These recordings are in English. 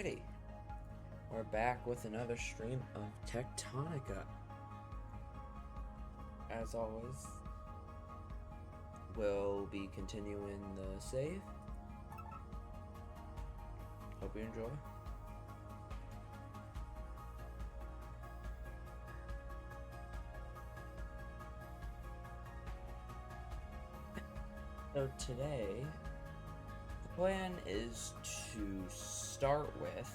Alrighty, we're back with another stream of Tectonica. As always, we'll be continuing the save. Hope you enjoy. So today, the plan is to start with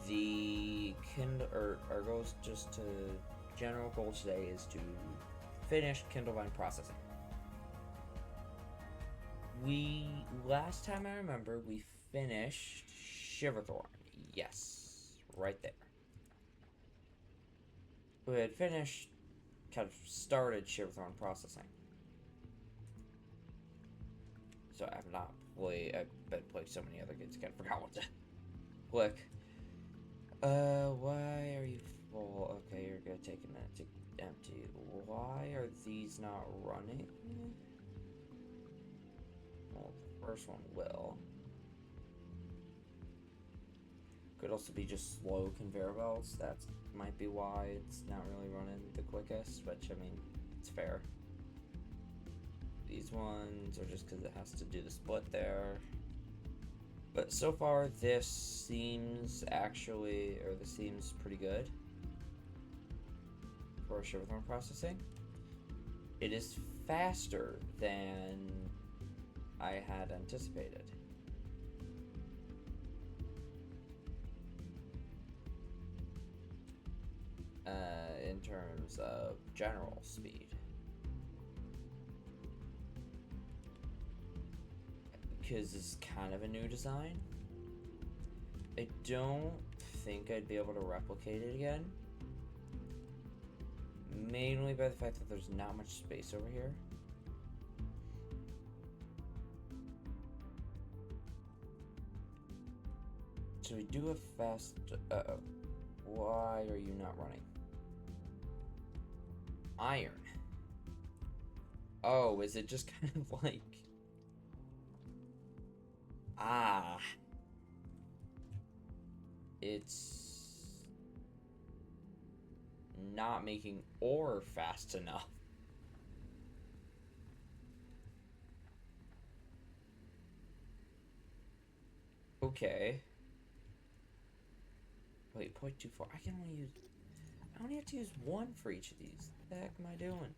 the our goal is just to, general goal today is to finish kindlevine processing. Last time I remember, we finished Shiverthorn. Yes, right there. We had finished, kind of started Shiverthorn processing. So I've been playing so many other games, I kind of forgot what to click. Why are you full? Okay, you're gonna take a minute to empty. Why are these not running? Well, the first one will. Could also be just slow conveyor belts. That might be why it's not really running the quickest, which, I mean, it's fair. These ones are just because it has to do the split there. But so far, this seems pretty good for Shiverthorn processing. It is faster than I had anticipated. In terms of general speed. Because it's kind of a new design. I don't think I'd be able to replicate it again. Mainly by the fact that there's not much space over here. So we do a fast... Uh-oh. Why are you not running? Iron. Oh, is it just kind of like... Ah. It's not making ore fast enough. Okay. Wait, 0.24. I only have to use one for each of these. What the heck am I doing?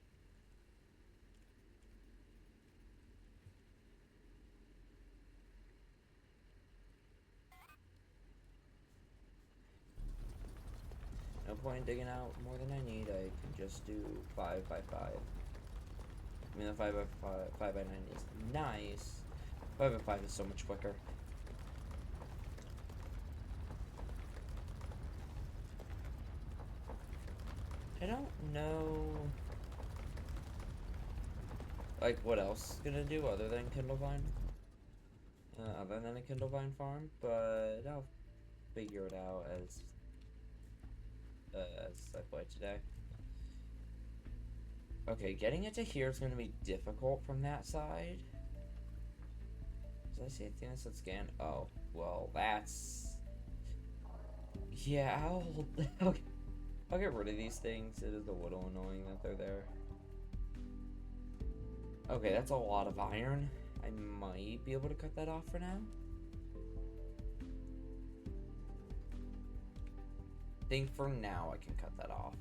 No point digging out more than I need. I can just do 5 by 5. I mean, the 5 by 9 is nice. 5 by 5 is so much quicker. I don't know, like, what else is gonna do other than kindlevine, other than a kindlevine farm, but I'll figure it out as I play today. Okay, getting it to here is gonna be difficult from that side. Did I see anything that said scan? Oh, well, that's... Yeah, I'll get rid of these things. It is a little annoying that they're there. Okay, that's a lot of iron. I might be able to cut that off for now. I think for now I can cut that off.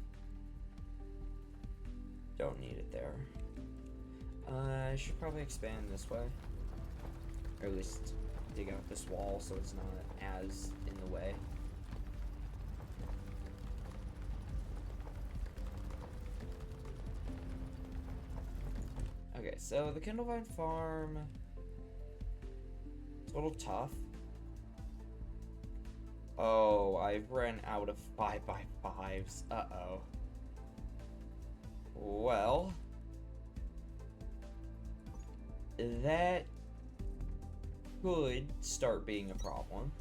Don't need it there. I should probably expand this way. Or at least dig out this wall so it's not as in the way. Okay, so the kindlevine farm, it's a little tough. Oh, I've ran out of 5 by 5s. Uh-oh. Well, that could start being a problem.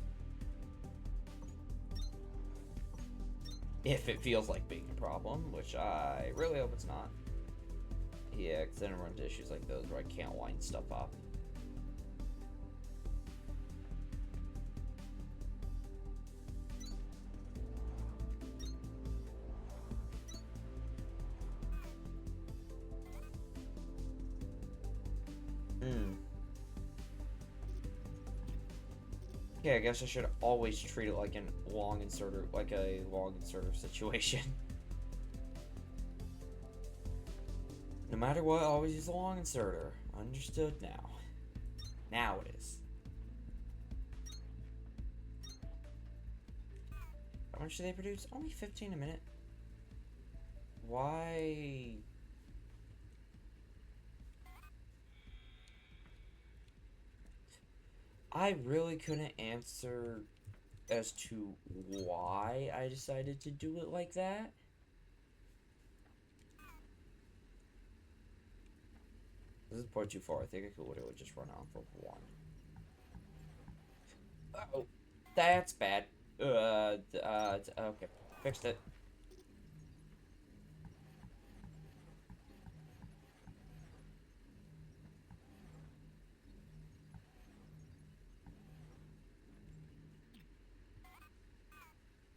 If it feels like being a problem, which I really hope it's not. Yeah, because then I run into issues like those where I can't line stuff up. Hmm. Yeah, I guess I should always treat it like a long inserter situation. No matter what, always use a long inserter. Understood now. Now it is. How much do they produce? Only 15 a minute. Why? I really couldn't answer as to why I decided to do it like that. This is point too far. I think I could literally just run off of one. Oh, that's bad. Okay. Fixed it.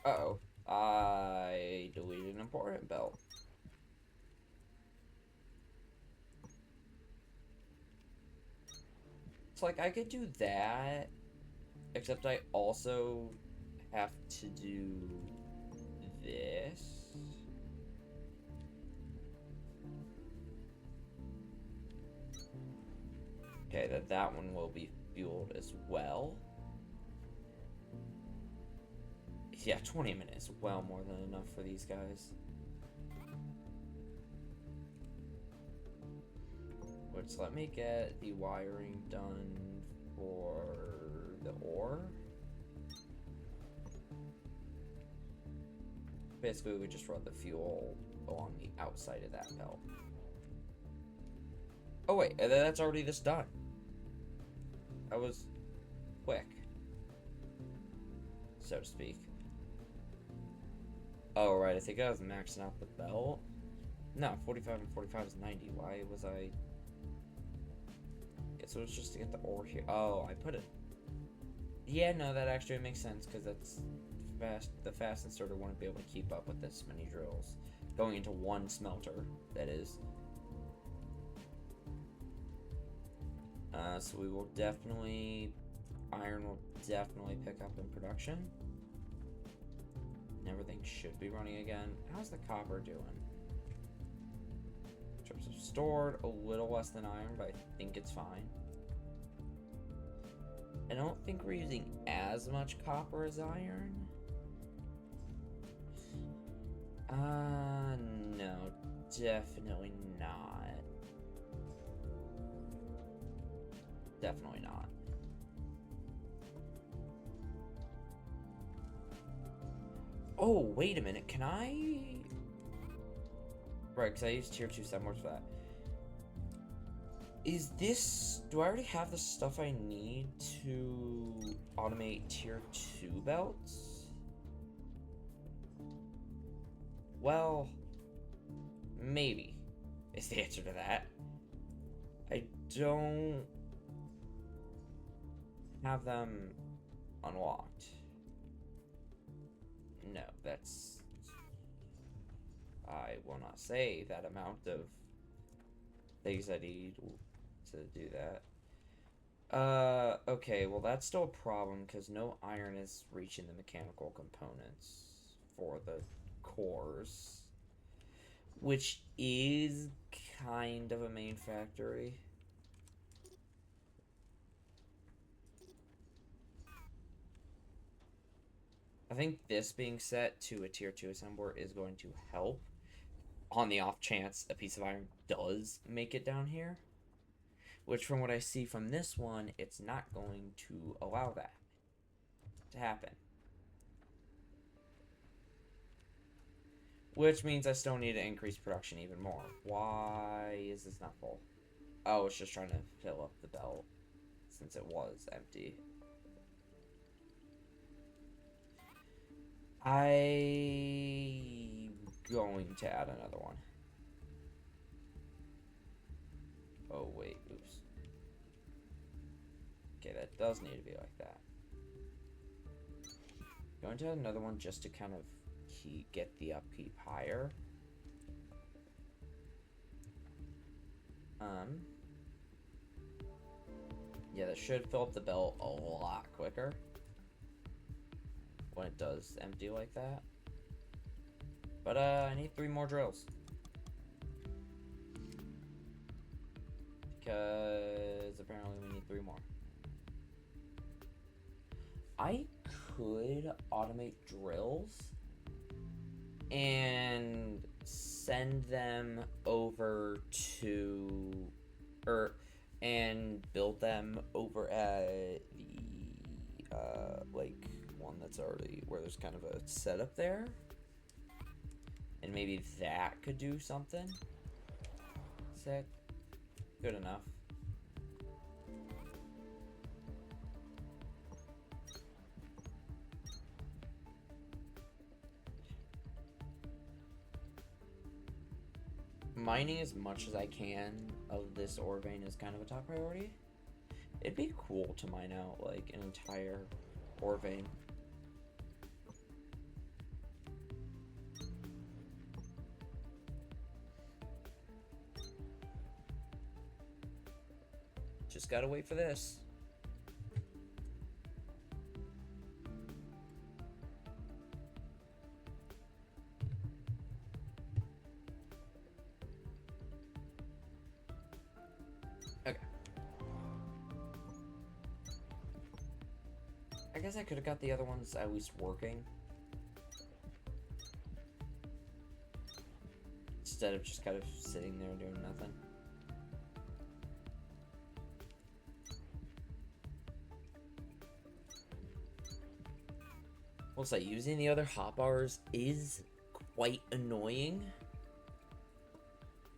Uh-oh. I deleted an important belt. It's like I could do that, except I also have to do this. Okay, that one will be fueled as well. Yeah, 20 minutes, well more than enough for these guys. Which, let me get the wiring done for the ore. Basically, we just run the fuel along the outside of that belt. Oh wait, that's already this done. That was quick, so to speak. Oh right, I think I was maxing out the belt. No, 45 and 45 is 90. Why was I... Yeah, so it's just to get the ore here. Oh, I put it... Yeah, no, that actually makes sense, because that's fast. The fast inserter wouldn't be able to keep up with this many drills. Going into one smelter, that is. So we will definitely... Iron will definitely pick up in production. And everything should be running again. How's the copper doing? In terms of stored, a little less than iron, but I think it's fine. I don't think we're using as much copper as iron. No, definitely not. Definitely not. Oh, wait a minute, can I... Right, because I used tier 2 semblers for that. Is this... Do I already have the stuff I need to automate tier 2 belts? Well, maybe is the answer to that. I don't have them unlocked. No, that's... I will not say that amount of things I need to do that. Okay, well that's still a problem because no iron is reaching the mechanical components for the cores, which is kind of a main factory. I think this being set to a tier 2 assembler is going to help on the off chance a piece of iron does make it down here. Which, from what I see from this one, it's not going to allow that to happen. Which means I still need to increase production even more. Why is this not full? Oh, it's just trying to fill up the belt since it was empty. I'm going to add another one. Oh, wait, oops. Okay, that does need to be like that. Going to add another one just to kind of get the upkeep higher. Yeah, that should fill up the belt a lot quicker when it does empty like that. But I need 3 more drills. Because apparently we need 3 more. I could automate drills and send them over to, and build them over at the, like, one that's already, where there's kind of a setup there. And maybe that could do something. Sick. Good enough. Mining as much as I can of this ore vein is kind of a top priority. It'd be cool to mine out like an entire ore vein. Just gotta wait for this. Okay. I guess I could have got the other ones at least working, instead of just kind of sitting there doing nothing. We'll say using the other hotbars is quite annoying,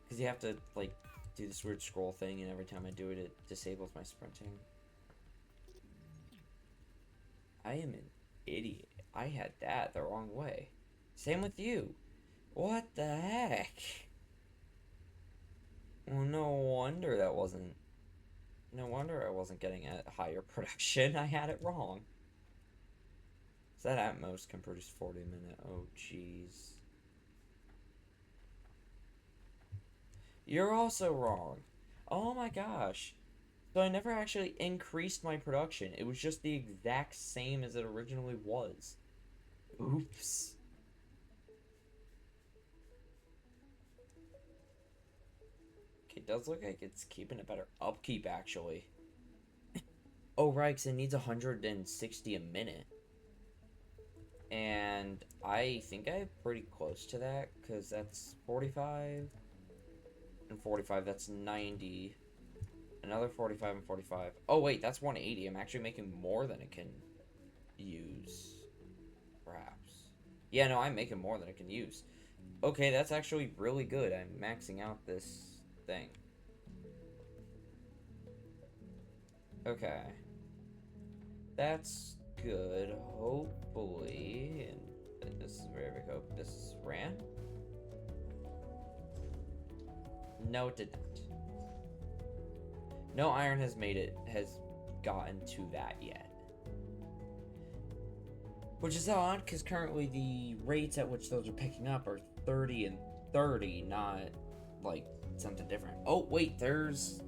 because you have to like do this weird scroll thing, and every time I do it, it disables my sprinting. I am an idiot. I had that the wrong way. Same with you. What the heck? Well, no wonder that wasn't... No wonder I wasn't getting a higher production. I had it wrong. So that at most can produce 40 a minute. Oh, jeez. You're also wrong. Oh my gosh. So I never actually increased my production. It was just the exact same as it originally was. Oops. Okay, it does look like it's keeping a better upkeep, actually. Oh, right, because it needs 160 a minute. And I think I'm pretty close to that, because that's 45. And 45, that's 90. Another 45 and 45. Oh, wait, that's 180. I'm actually making more than it can use. Perhaps. Yeah, no, I'm making more than it can use. Okay, that's actually really good. I'm maxing out this thing. Okay. That's good. Hopefully, and this is a very big hope, this ran? No, it did not. No iron has gotten to that yet. Which is odd, because currently the rates at which those are picking up are 30 and 30, not, like, something different. Oh, wait, there's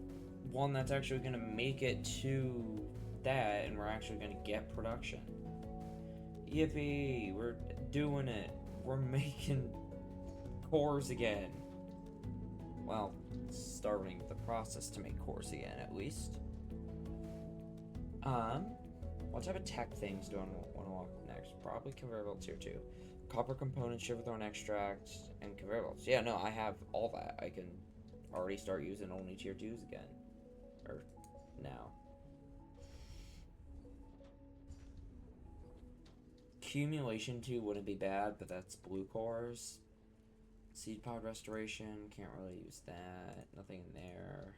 one that's actually going to make it to that, and we're actually going to get production. Yippee, we're doing it. We're making cores again. Well, starting the process to make cores again, at least. What type of tech things do I want to walk next? Probably conveyor belts here too. Copper components, shiver thorn extract, and conveyor belts. Yeah, no, I have all that. I can already start using only tier 2s again. Or now. Accumulation 2 wouldn't be bad, but that's blue cores. Seed pod restoration, can't really use that. Nothing in there.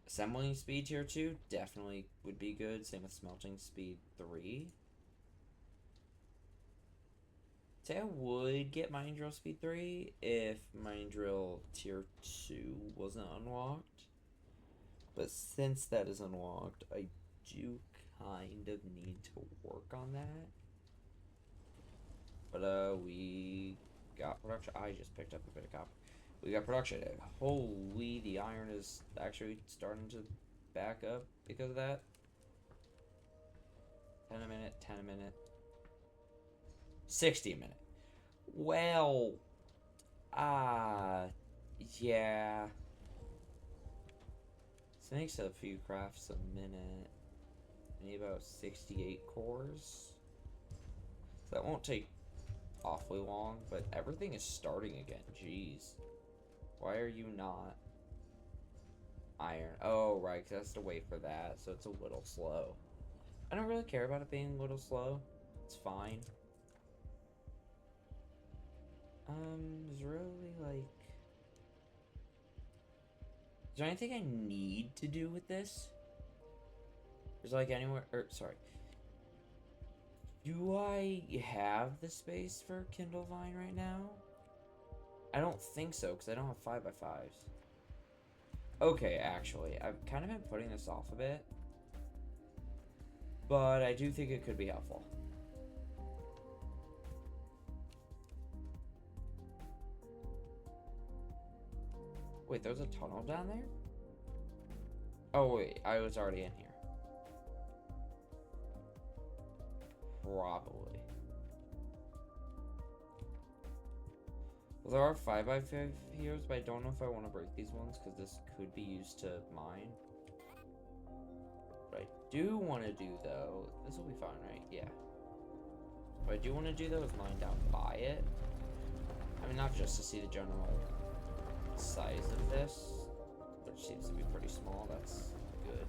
Assembling speed tier 2 definitely would be good. Same with smelting speed 3. Say I would get mining drill speed 3 if mining drill tier 2 wasn't unlocked. But since that is unlocked, I do kind of need to work on that. But we got production. I just picked up a bit of copper. We got production. Holy, the iron is actually starting to back up because of that. 10 a minute, 10 a minute. 60 a minute. Well, yeah. This makes a few crafts a minute. I need about 68 cores. So that won't take awfully long, but everything is starting again. Jeez. Why are you not iron? Oh, right, because it has to wait for that, so it's a little slow. I don't really care about it being a little slow. It's fine. There's really, like... Is there anything I need to do with this? There's, like, anywhere... sorry. Do I have the space for Kindlevine right now? I don't think so, because I don't have 5x5s. Okay, actually, I've kind of been putting this off a bit. But I do think it could be helpful. Wait, there's a tunnel down there? Oh, wait, I was already in here. Probably. Well, there are 5x5 heroes, but I don't know if I want to break these ones, because this could be used to mine. What I do want to do, though, this will be fine, right? Yeah. What I do want to do, though, is mine down by it. I mean, not just to see the general size of this, which seems to be pretty small. That's good.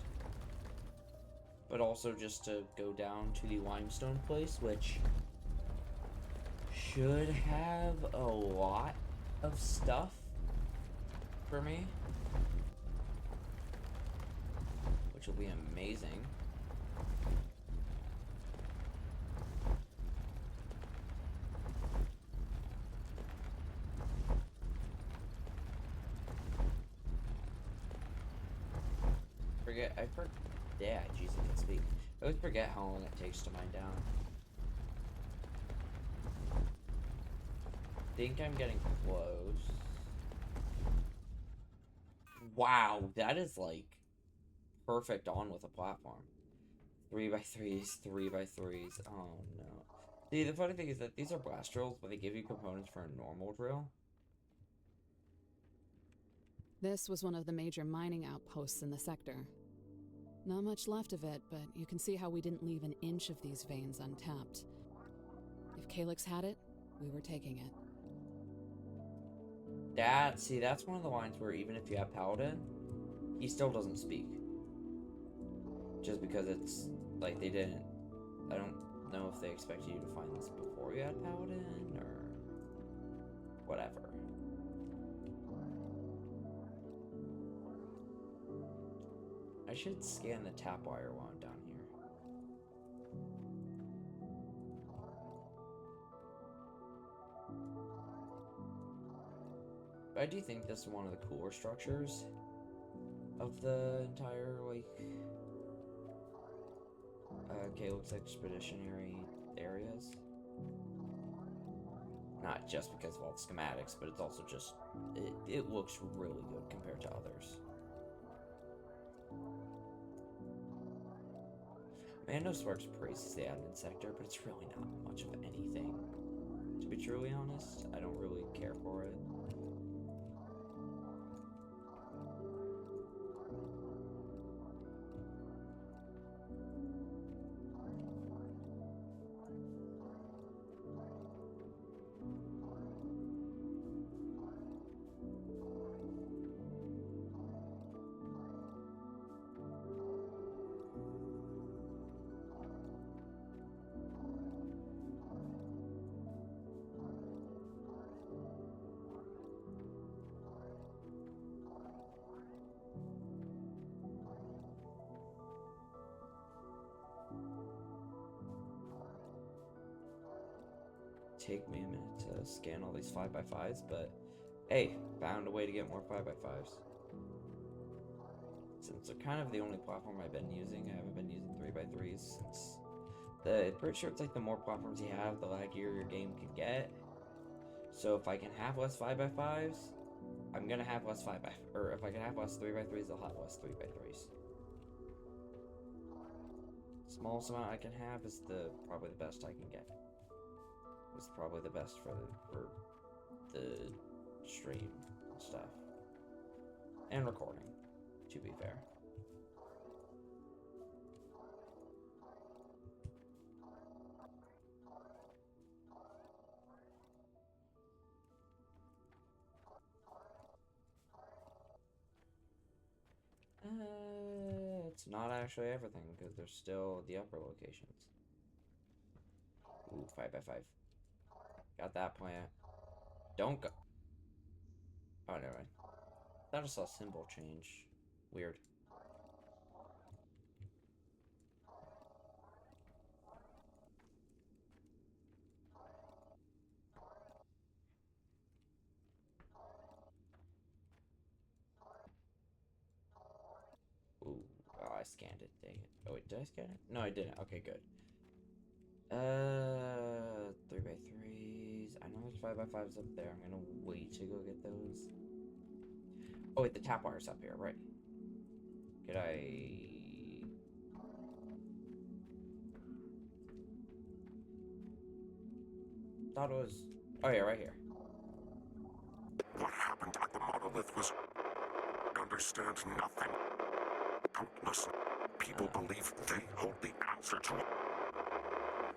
But also just to go down to the limestone place, which should have a lot of stuff for me, which will be amazing. I forget, jeez, I can speak. I always forget how long it takes to mine down. I think I'm getting close. Wow, that is like perfect on with a platform. 3x3s, 3x3s. Oh no. See, the funny thing is that these are blast drills, but they give you components for a normal drill. This was one of the major mining outposts in the sector. Not much left of it, but you can see how we didn't leave an inch of these veins untapped. If Calyx had it, we were taking it. See, that's one of the lines where even if you have Paladin, he still doesn't speak. Just because it's, like, they didn't... I don't know if they expected you to find this before you had Paladin, or... whatever. I should scan the tap wire while I'm down here. But I do think this is one of the cooler structures of the entire, like, Calyx expeditionary areas. Not just because of all the schematics, but it's also just, it looks really good compared to others. Mando Sparks praises the admin sector, but it's really not much of anything. To be truly honest, I don't really care for it. Take me a minute to scan all these 5x5s, but hey, found a way to get more 5x5s. Since they're kind of the only platform I've been using, I haven't been using 3x3s since pretty sure it's like the more platforms you have, the laggier your game can get. So if I can have less 5x5s, I'm gonna have less 5x, or if I can have less 3x3s, I'll have less 3x3s. Smallest amount I can have is probably the best I can get. It's probably the best for the stream stuff. And recording, to be fair. It's not actually everything, because there's still the upper locations. Ooh, 5x5. Got that plant. Don't go. Oh, never mind. I just saw symbol change. Weird. Ooh, oh, I scanned it. Dang it. Oh, wait, did I scan it? No, I didn't. Okay, good. 3x3s. I know there's 5x5s up there. I'm gonna wait to go get those. Oh, wait, the tap wire's up here, right? Could I... Thought it was... Oh, yeah, right here. What happened at the monolith was... understand nothing. Countless people believe they hold the answer to it.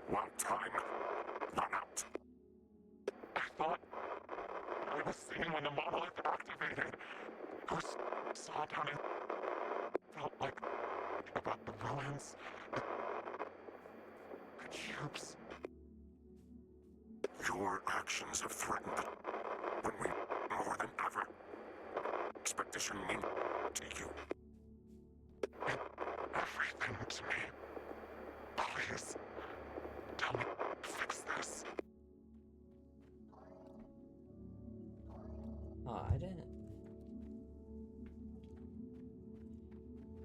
While time ran out. I thought I was seeing when the monolith activated. I saw down and felt like about the ruins, the cubes. Your actions have threatened when we more than ever. Expedition mean to you. Everything to me. Please, tell me to fix this. Oh, I didn't.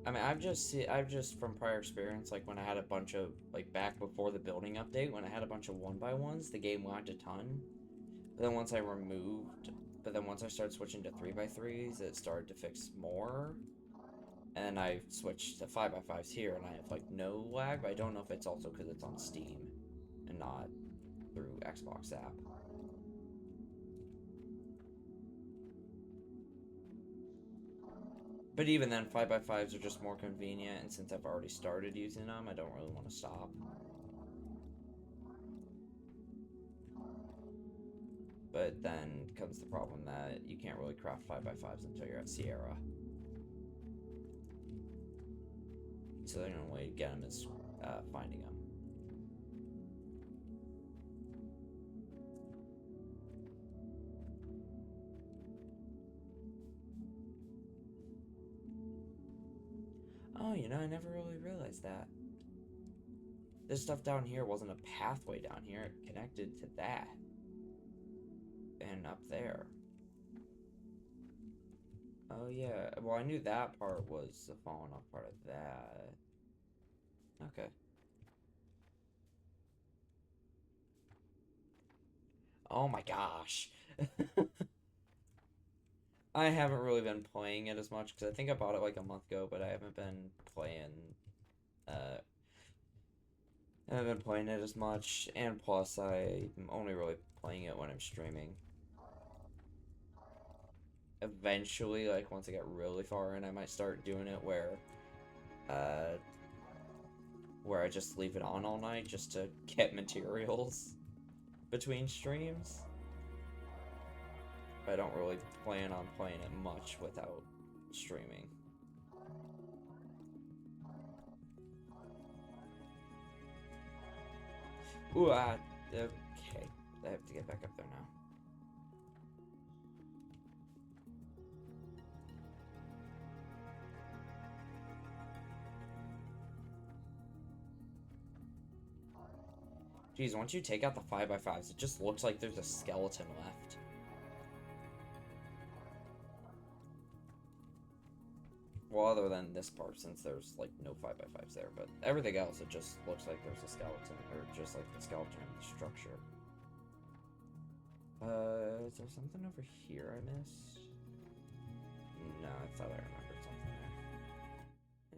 I mean, I've just from prior experience, like when I had a bunch of, like back before the building update, when I had a bunch of 1x1s, the game lagged a ton. But then once I started switching to 3x3s, it started to fix more. And I switched to 5x5s here, and I have like no lag, but I don't know if it's also because it's on Steam and not through Xbox app. But even then, 5x5s are just more convenient, and since I've already started using them, I don't really want to stop. But then comes the problem that you can't really craft 5x5s until you're at Sierra. So the only way to get them is finding them. Oh, you know, I never really realized that. This stuff down here wasn't a pathway down here. It connected to that. And up there. Oh, yeah. Well, I knew that part was the falling off part of that. Okay. Oh my gosh. I haven't really been playing it as much, because I think I bought it like a month ago, but I haven't been playing, I haven't been playing it as much, and plus I'm only really playing it when I'm streaming. Eventually, like, once I get really far in, I might start doing it where I just leave it on all night just to get materials between streams. I don't really plan on playing it much without streaming. Ooh, okay. I have to get back up there now. Geez, once you take out the 5x5s, it just looks like there's a skeleton left. Well, other than this part, since there's, like, no 5x5s there, but everything else, it just looks like there's a skeleton, or just, like, the skeleton in the structure. Is there something over here I missed? No, I thought I remembered something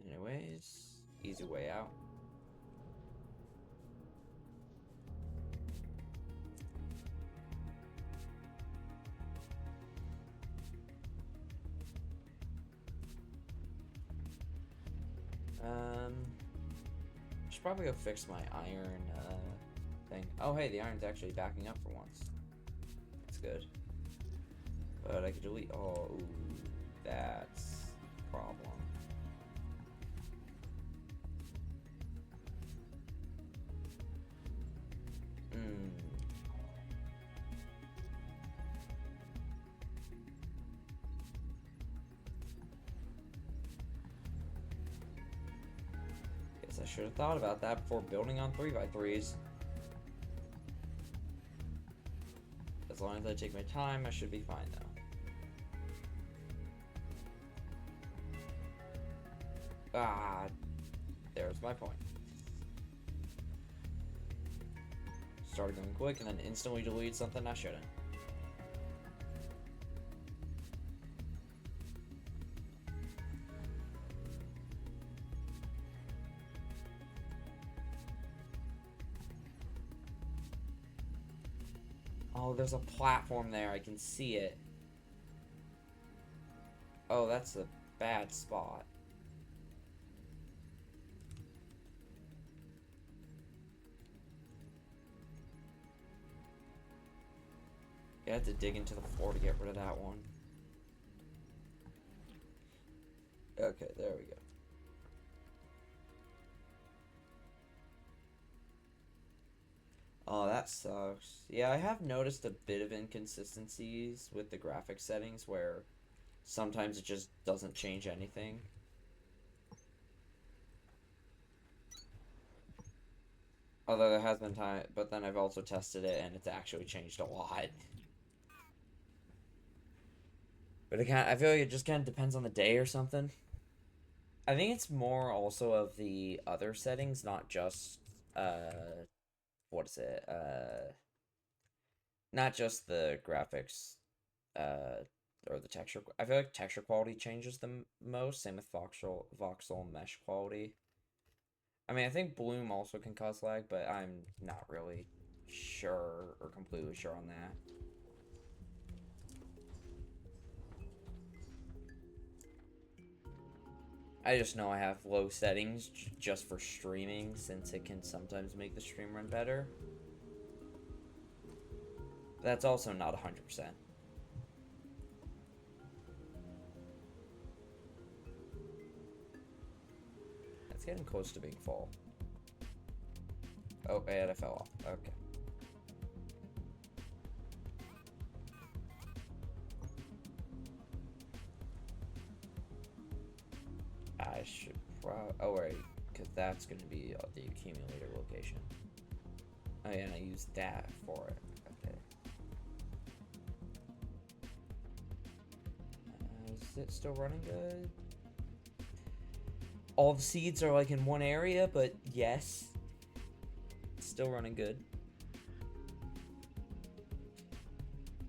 there. Anyways, easy way out. Should probably go fix my iron thing. Oh, hey, the iron's actually backing up for once. That's good. But I could delete. Oh, ooh, that's a problem. Guess I should have thought about that before building on 3x3s. As long as I take my time, I should be fine though. Ah, there's my point. Started going quick and then instantly deleted something I shouldn't. Oh, there's a platform there. I can see it. Oh, that's a bad spot. You have to dig into the floor to get rid of that one. Okay, there we go. Oh, that sucks. Yeah, I have noticed a bit of inconsistencies with the graphic settings where sometimes it just doesn't change anything. Although there has been time, but then I've also tested it and it's actually changed a lot. But I feel like it just kind of depends on the day or something. I think it's more also of the other settings, not just what is it? Not just the graphics, or the texture. I feel like texture quality changes the most. Same with voxel mesh quality. I mean, I think bloom also can cause lag, but I'm not really sure or completely sure on that. I just know I have low settings just for streaming, since it can sometimes make the stream run better. That's also not 100%. That's getting close to being full. Oh, and I fell off. Okay. I should probably... Oh, right. Because that's going to be the accumulator location. Oh, yeah, and I used that for it. Okay. Is it still running good? All the seeds are like in one area, but yes. It's still running good.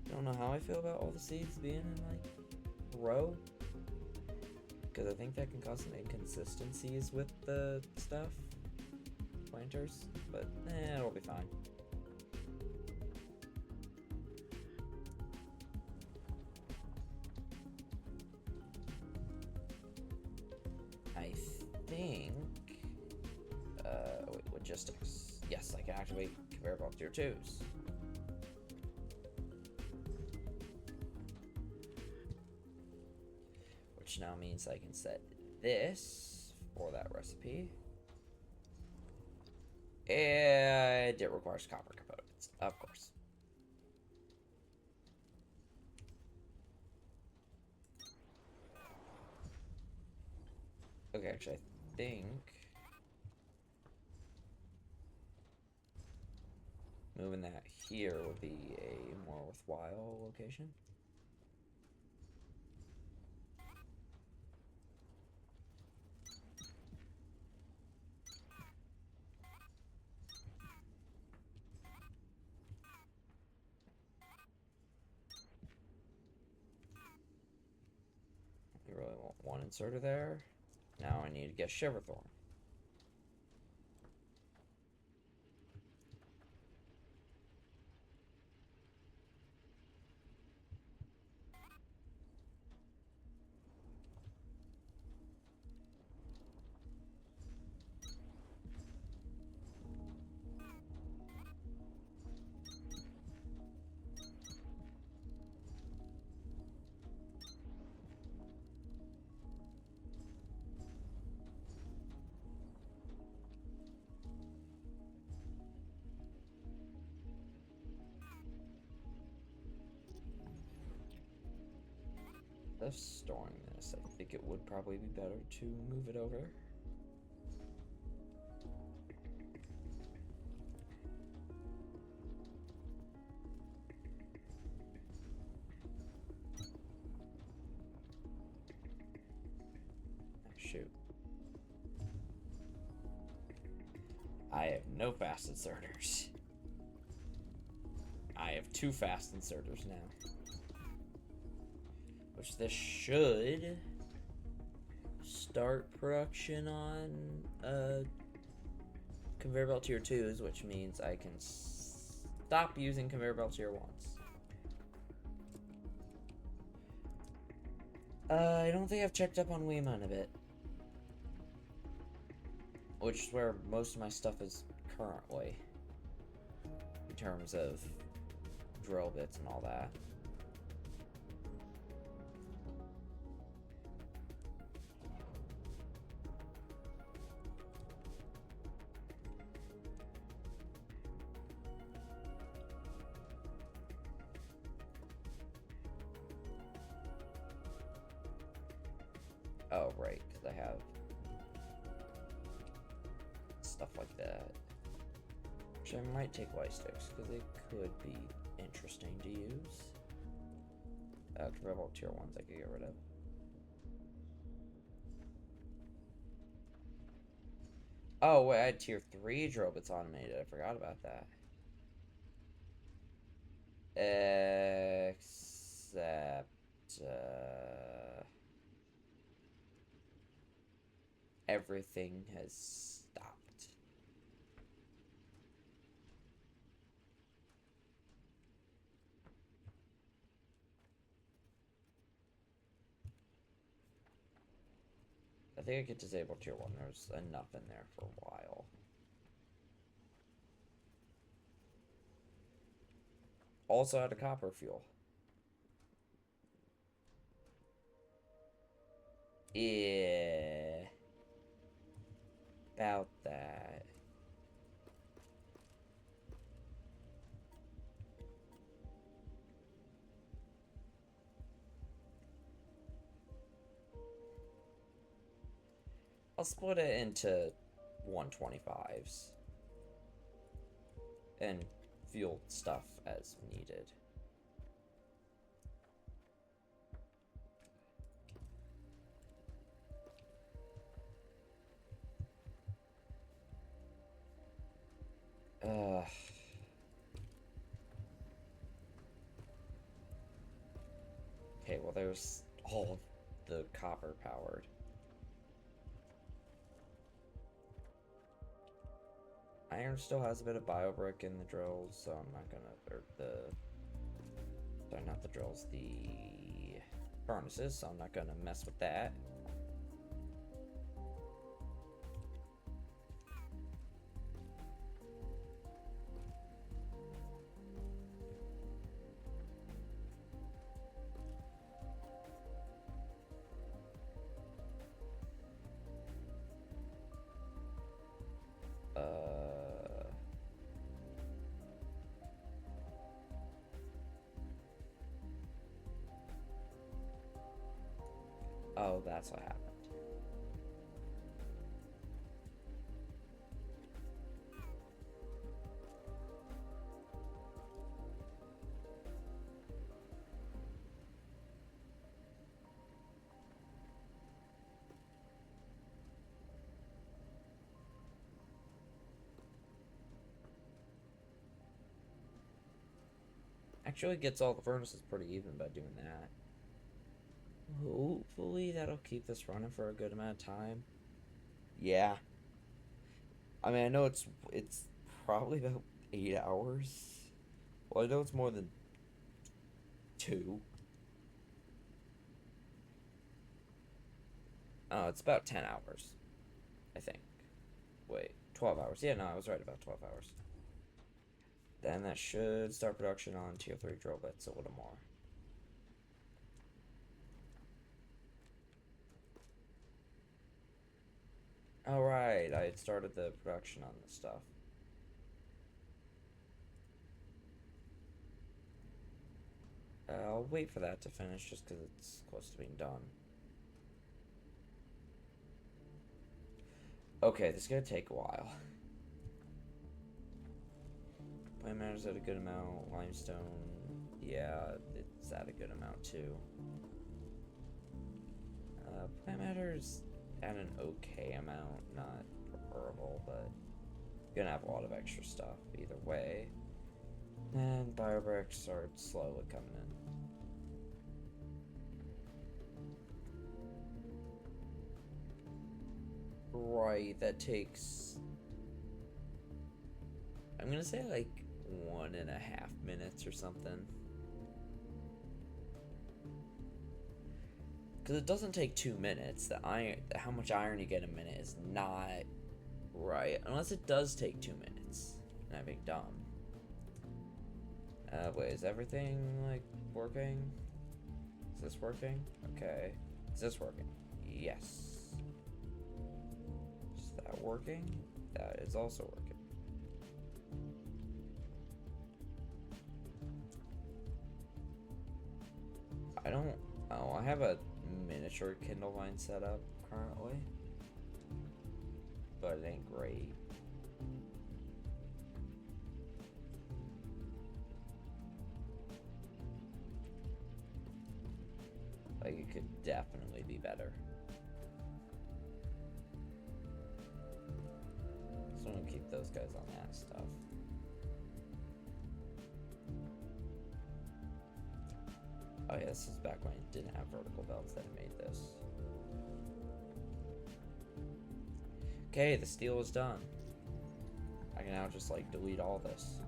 Don't know how I feel about all the seeds being in like a row. Because I think that can cause some inconsistencies with the stuff. Planters. But it'll be fine. I think wait, logistics. Yes, I can activate conveyor belt tier 2s. Which now means I can set this for that recipe. And it requires copper components, of course. Okay, actually, I think moving that here would be a more worthwhile location. You really want one inserter there. Now I need to get Shiverthorn. of storing this, I think it would probably be better to move it over. Shoot. I have no fast inserters. I have 2 fast inserters now. Which this should start production on conveyor belt tier 2s, which means I can stop using conveyor belt tier 1s. I don't think I've checked up on Weemon a bit. Which is where most of my stuff is currently. In terms of drill bits and all that. Oh, right, because I have stuff like that. Which I might take light sticks, because they could be interesting to use. Convertible tier 1s I could get rid of. Oh, wait, I had tier 3 drill bits automated. I forgot about that. Except... everything has stopped. I think I could disable tier 1. There's enough in there for a while. Also out of copper fuel. Yeah. About that. I'll split it into 125s. And fuel stuff as needed. Okay, well there's all of the copper powered. Iron still has a bit of bio brick in the drills, so I'm not gonna, sorry, not the drills, the furnaces, so I'm not gonna mess with that. Oh, that's what happened. Actually gets all the furnaces pretty even by doing that. Hopefully that'll keep this running for a good amount of time. Yeah. I mean, I know it's probably about 8 hours. Well, I know it's more than 2. Oh, it's about 10 hours, I think. Wait, 12 hours. Yeah, no, I was right about 12 hours. Then that should start production on tier 3 drill bits a little more. Alright, I had started the production on this stuff. I'll wait for that to finish just because it's close to being done. Okay, this is gonna take a while. Plant matter's at a good amount. Limestone, yeah, it's at a good amount too. Plant matter's at an okay amount, not preferable, but gonna have a lot of extra stuff either way. And biobricks are slow at coming in. Right, that takes, I'm gonna say like 1.5 minutes or something. Because it doesn't take 2 minutes. The iron, how much iron you get in a minute is not right, unless it does take 2 minutes. And I'm being dumb. Wait, is everything like working? Is this working? Okay. Is this working? Yes. Is that working? That is also working. I don't. Oh, I have a miniature kindlevine set up currently, but it ain't great. Like, it could definitely be better. So I'm gonna keep those guys on that stuff. Oh yeah, this is back when it didn't have vertical belts that I made this. Okay, the steel is done. I can now just like delete all this.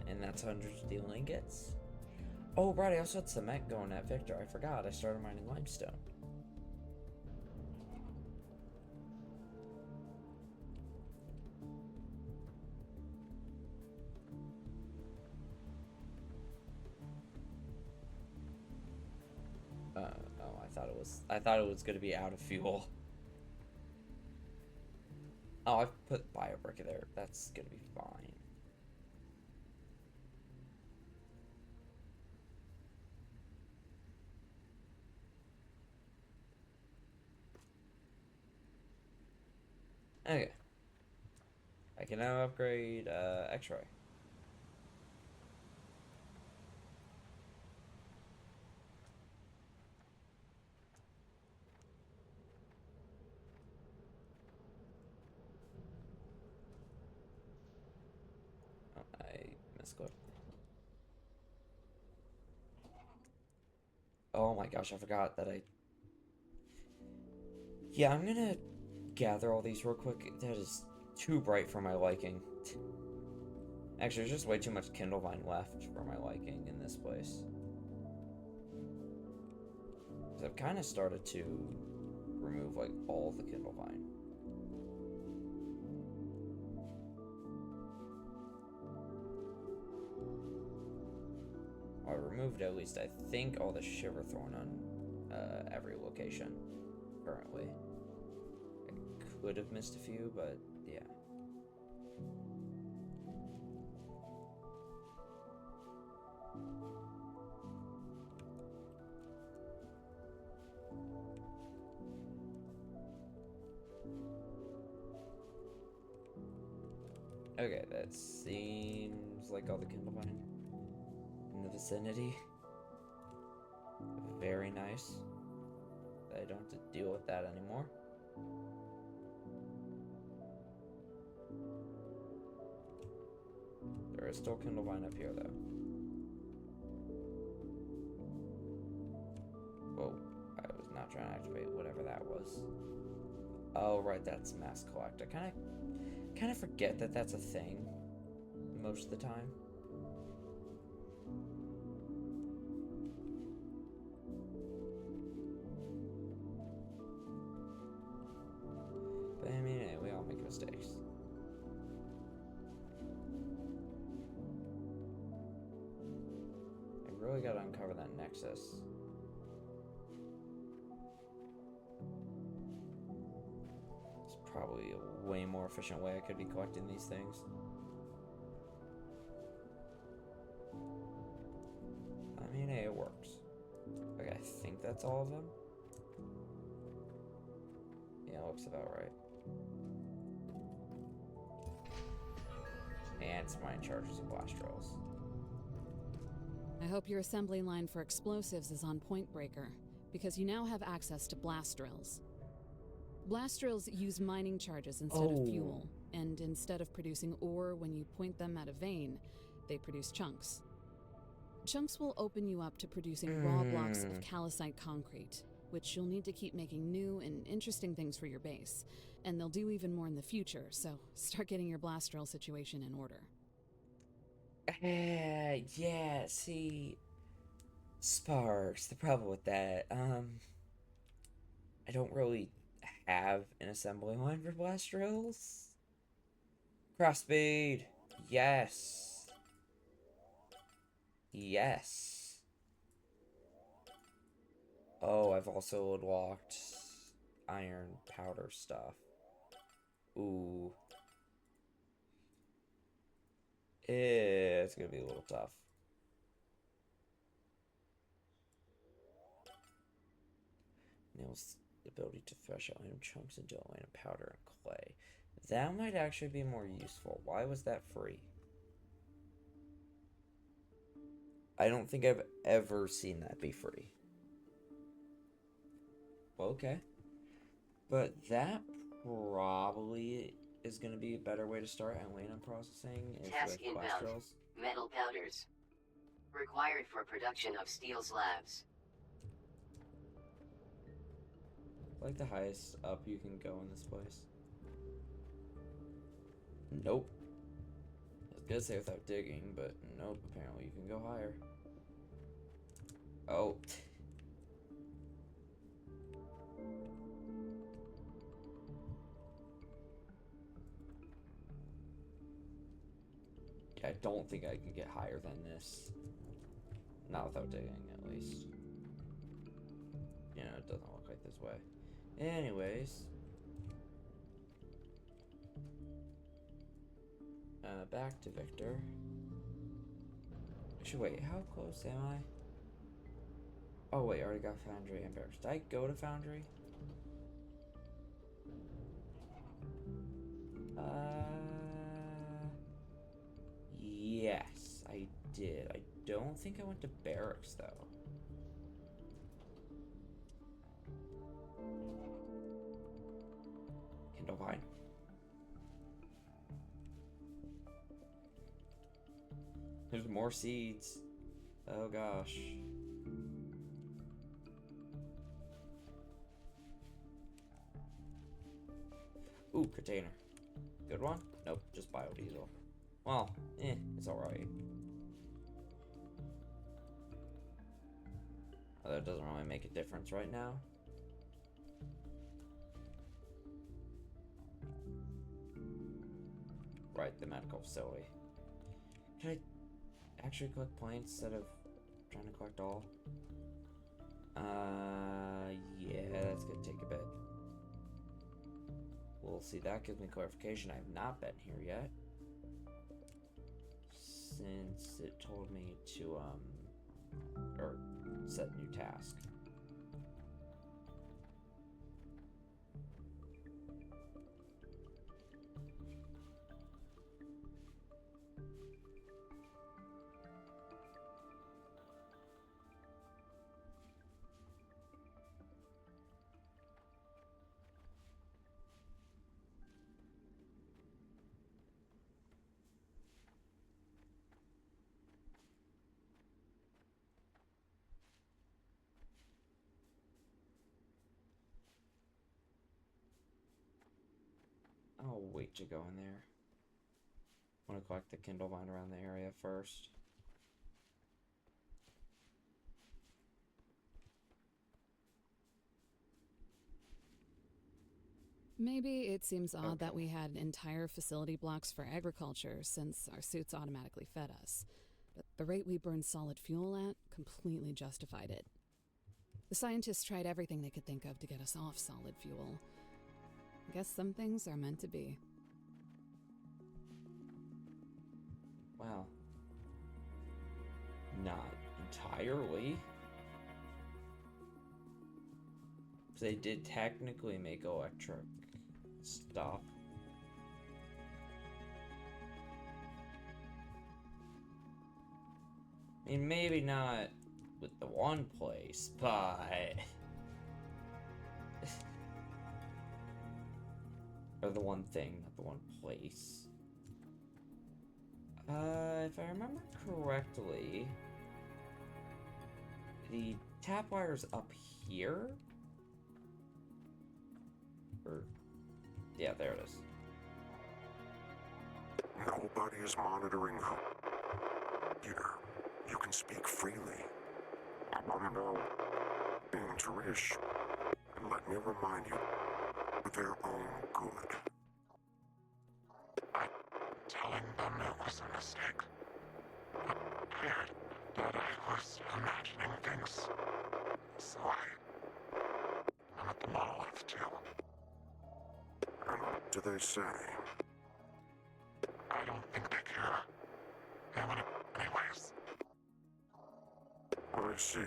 And that's 100 steel ingots. Oh, right, I also had cement going at Victor. I forgot, I started mining limestone. Oh, I thought it was gonna be out of fuel. Oh, I've put biobrick in there. That's gonna be fine. Okay. I can now upgrade X-ray. Oh, I misclicked. Oh my gosh, I forgot that I... Yeah, I'm gonna gather all these real quick. That is too bright for my liking. Actually, there's just way too much kindlevine left for my liking in this place. Because I've kind of started to remove like all the kindlevine. I removed at least, I think, all the shiverthorn on every location currently. I could have missed a few, but yeah. Okay, that seems like all the kindlevine in the vicinity. Very nice. I don't have to deal with that anymore. There is still kindlevine up here, though. Whoa, I was not trying to activate whatever that was. Oh, right, that's mass collect. I kind of forget that that's a thing most of the time. But I mean, we all make mistakes. I really gotta uncover that nexus. It's probably a way more efficient way I could be collecting these things. it works. Okay, I think that's all of them. Yeah, looks about right. And some mine charges and blast drills. I hope your assembly line for explosives is on Point Breaker, because you now have access to blast drills. Blast drills use mining charges instead of fuel, and instead of producing ore when you point them at a vein, they produce chunks. Chunks will open you up to producing raw blocks of calcite concrete, which you'll need to keep making new and interesting things for your base. And they'll do even more in the future, so start getting your blast drill situation in order. Yeah, see... Sparks, the problem with that, I don't really have an assembly line for blast drills. Cross speed! Yes! Yes! Oh, I've also unlocked iron powder stuff. Ooh. It's gonna be a little tough. Nails the ability to thresh out iron chunks into a line of powder and clay. That might actually be more useful. Why was that free? I don't think I've ever seen that be free. Well, okay. But that probably is going to be a better way to start Atlanta processing is Task with blast inbound. drills. Metal powders. Required for production of steel slabs. Like the highest up you can go in this place. Nope. I was gonna say without digging, but nope, apparently you can go higher. Oh. I don't think I can get higher than this. Not without digging, at least. You know, it doesn't look like this way. Anyways. Back to Victor. Actually, wait, how close am I? Oh, wait, I already got Foundry and Barracks. Did I go to Foundry? Yes, I did. I don't think I went to Barracks, though. Kindlevine. There's more seeds. Oh gosh. Ooh, container. Good one? Nope, just biodiesel. Well, it's alright. Although it doesn't really make a difference right now. Right, the medical facility. Can I actually collect points instead of trying to collect all? Yeah, that's gonna take a bit. We'll see, that gives me clarification. I have not been here yet. Since it told me to, or set new task. I'll wait to go in there. I want to collect the kindlevine around the area first. Maybe it seems odd that we had entire facility blocks for agriculture since our suits automatically fed us. But the rate we burned solid fuel at completely justified it. The scientists tried everything they could think of to get us off solid fuel. I guess some things are meant to be. Wow. Not entirely. They did technically make electric stuff. I mean, maybe not with the one place, but... or the one thing, not the one place. If I remember correctly, the tap wire's up here? Or, yeah, there it is. Nobody is monitoring who. Here, you can speak freely. I want to know. And Tarish, and let me remind you, for their own good. I'm telling them it was a mistake. I had that I was imagining things. So I'm at the monolith too. And what do they say? I don't think they care. They want it anyways. I see.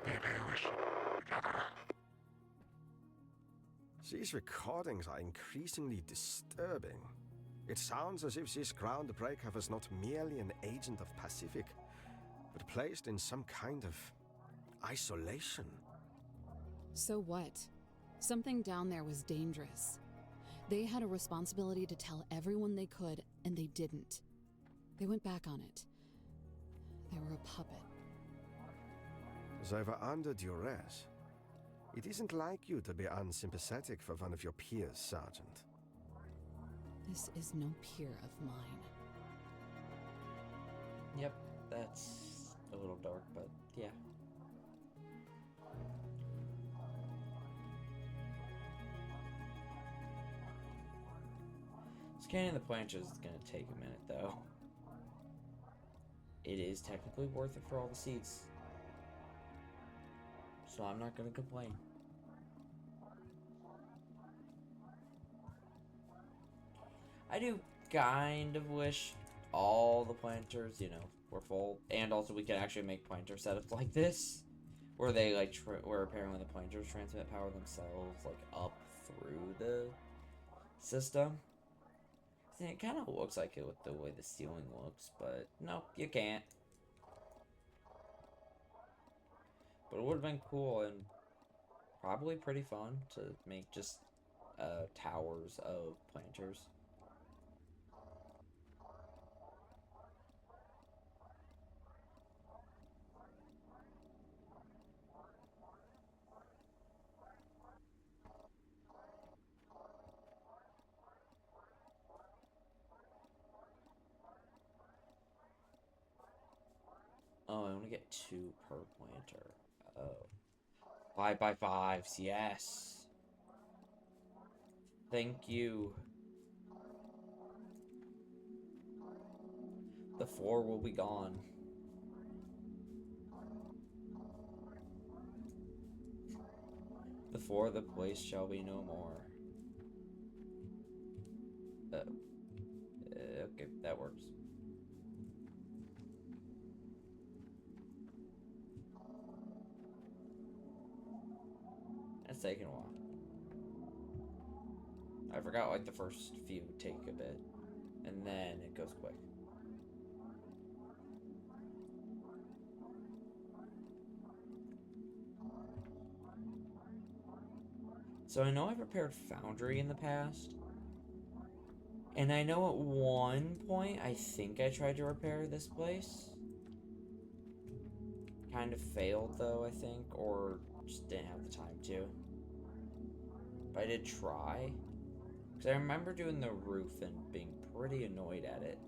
Maybe we should together. These recordings are increasingly disturbing. It sounds as if this groundbreaker was not merely an agent of Pacific, but placed in some kind of isolation. So what? Something down there was dangerous. They had a responsibility to tell everyone they could, and they didn't. They went back on it. They were a puppet. They were under duress. It isn't like you to be unsympathetic for one of your peers, Sergeant. This is no peer of mine. Yep, that's a little dark, but yeah. Scanning the planches is going to take a minute, though. It is technically worth it for all the seats. So I'm not going to complain. I do kind of wish all the planters, you know, were full. And also we could actually make planter setups like this. Where they, like, where apparently the planters transmit power themselves, like, up through the system. It kind of looks like it with the way the ceiling looks, but no, you can't. But it would have been cool and probably pretty fun to make just towers of planters. Oh, I only get 2 per planter. Oh. 5x5s, yes. Thank you. The 4 will be gone. The 4, the place shall be no more. Okay, that works. It's taking a while. I forgot, like, the first few take a bit, and then it goes quick. So I know I've repaired Foundry in the past, and I know at one point I think I tried to repair this place. Kind of failed though, I think, or just didn't have the time to. But I did try. Because I remember doing the roof and being pretty annoyed at it.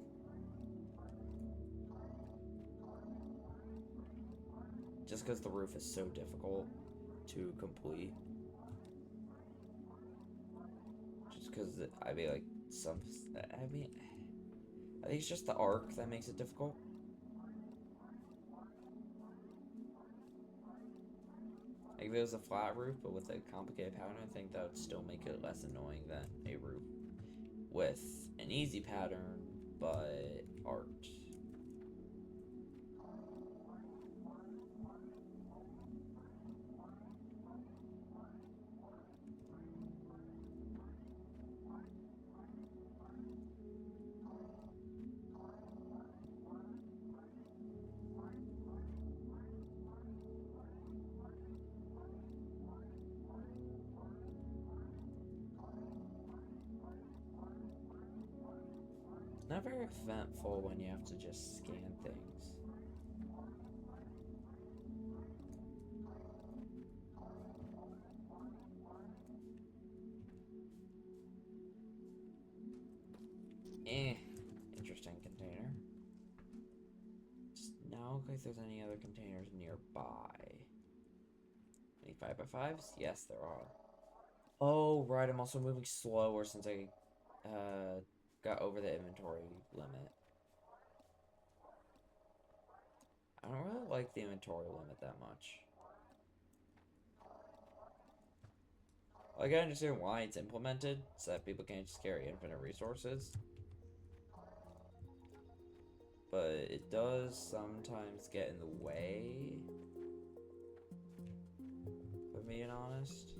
Just because the roof is so difficult to complete. Just because, I mean, like, I think it's just the arc that makes it difficult. Like, if it was a flat roof, but with a complicated pattern, I think that would still make it less annoying than a roof with an easy pattern, but arced. never eventful when you have to just scan things. Interesting container. Does not look like there's any other containers nearby. Any 5x5s? Yes, there are. Oh, right, I'm also moving slower since I got over the inventory limit. I don't really like the inventory limit that much. Like, I understand why it's implemented, so that people can't just carry infinite resources. But it does sometimes get in the way, if I'm being honest.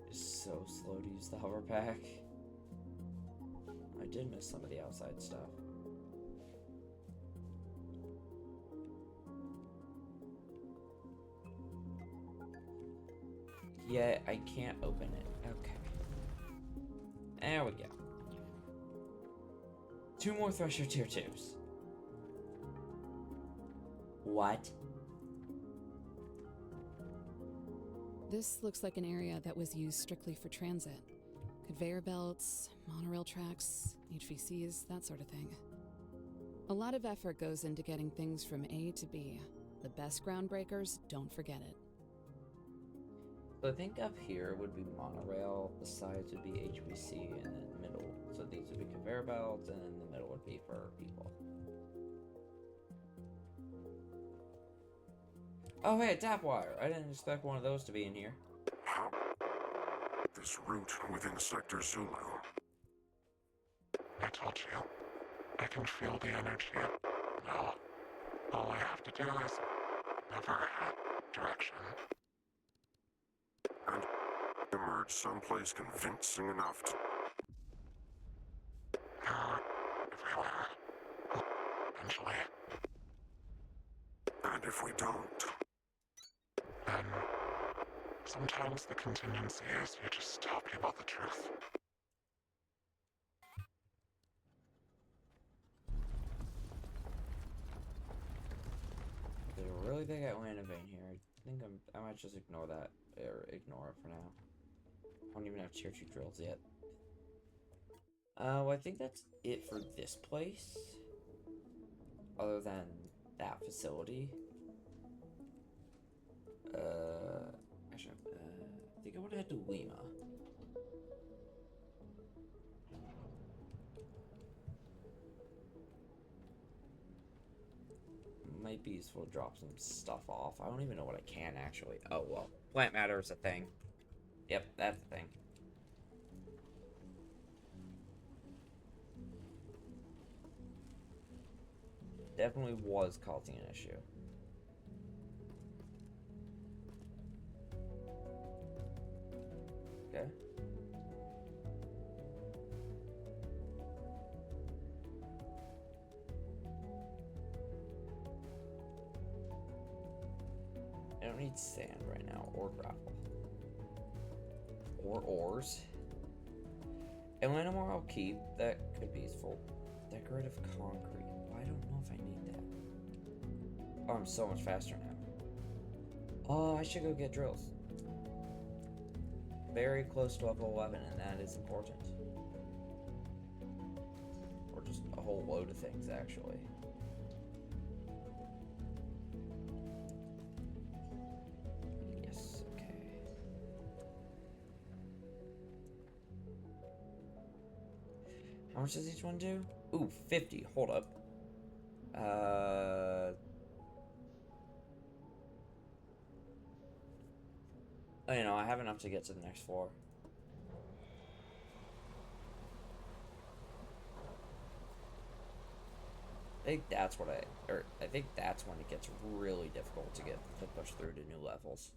It's so slow to use the hover pack. I did miss some of the outside stuff. Yeah, I can't open it. Okay. There we go. 2 more Thresher tier 2s. What? This looks like an area that was used strictly for transit. Conveyor belts, monorail tracks, HVCs, that sort of thing. A lot of effort goes into getting things from A to B. The best groundbreakers don't forget it. So I think up here would be monorail, the sides would be HVC, and then the middle. So these would be conveyor belts, and then the middle would be for people. Oh hey, a tap wire. I didn't expect one of those to be in here. How? This route within Sector Zulu. I told you. I can feel the energy. Now, all I have to do is never have direction. And emerge someplace convincing enough to... everywhere. Eventually. And if we don't... then sometimes the contingency is you just tell people the truth. There's a really big Atlanta vein here. I think I might just ignore that, or ignore it for now. I don't even have tier 2 drills yet. Well, I think that's it for this place. Other than that facility. Actually, I think I would head to Lima. Might be useful to drop some stuff off. I don't even know what I can actually. Oh, well. Plant matter is a thing. Yep, that's a thing. Definitely was causing an issue. Okay. I don't need sand right now, or gravel. Or ores. Atlanta more I'll keep. That could be useful. Decorative concrete. I don't know if I need that. Oh, I'm so much faster now. Oh, I should go get drills. Very close to level 11, and that is important. Or just a whole load of things, actually. Yes, okay. How much does each one do? Ooh, 50. Hold up. Oh, you know, I have enough to get to the next floor. I think that's what I think that's when it gets really difficult to push through to new levels.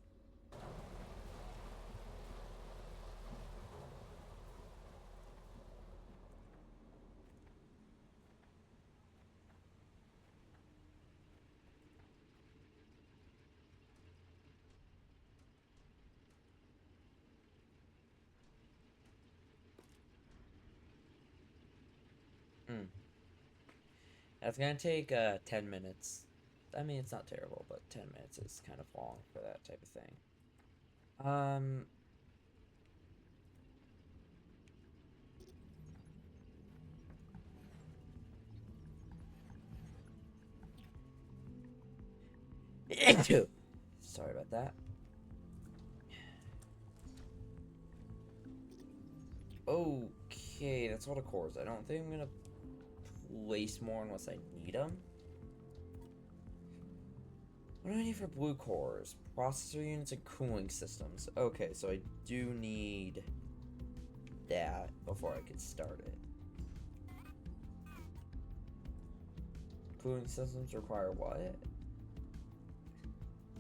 That's gonna take 10 minutes. I mean, it's not terrible, but 10 minutes is kind of long for that type of thing. Sorry about that. Okay, that's all the cores. I don't think I'm gonna place more unless I need them. What do I need for blue cores? Processor units and cooling systems. Okay, so I do need that before I could start it. Cooling systems require what?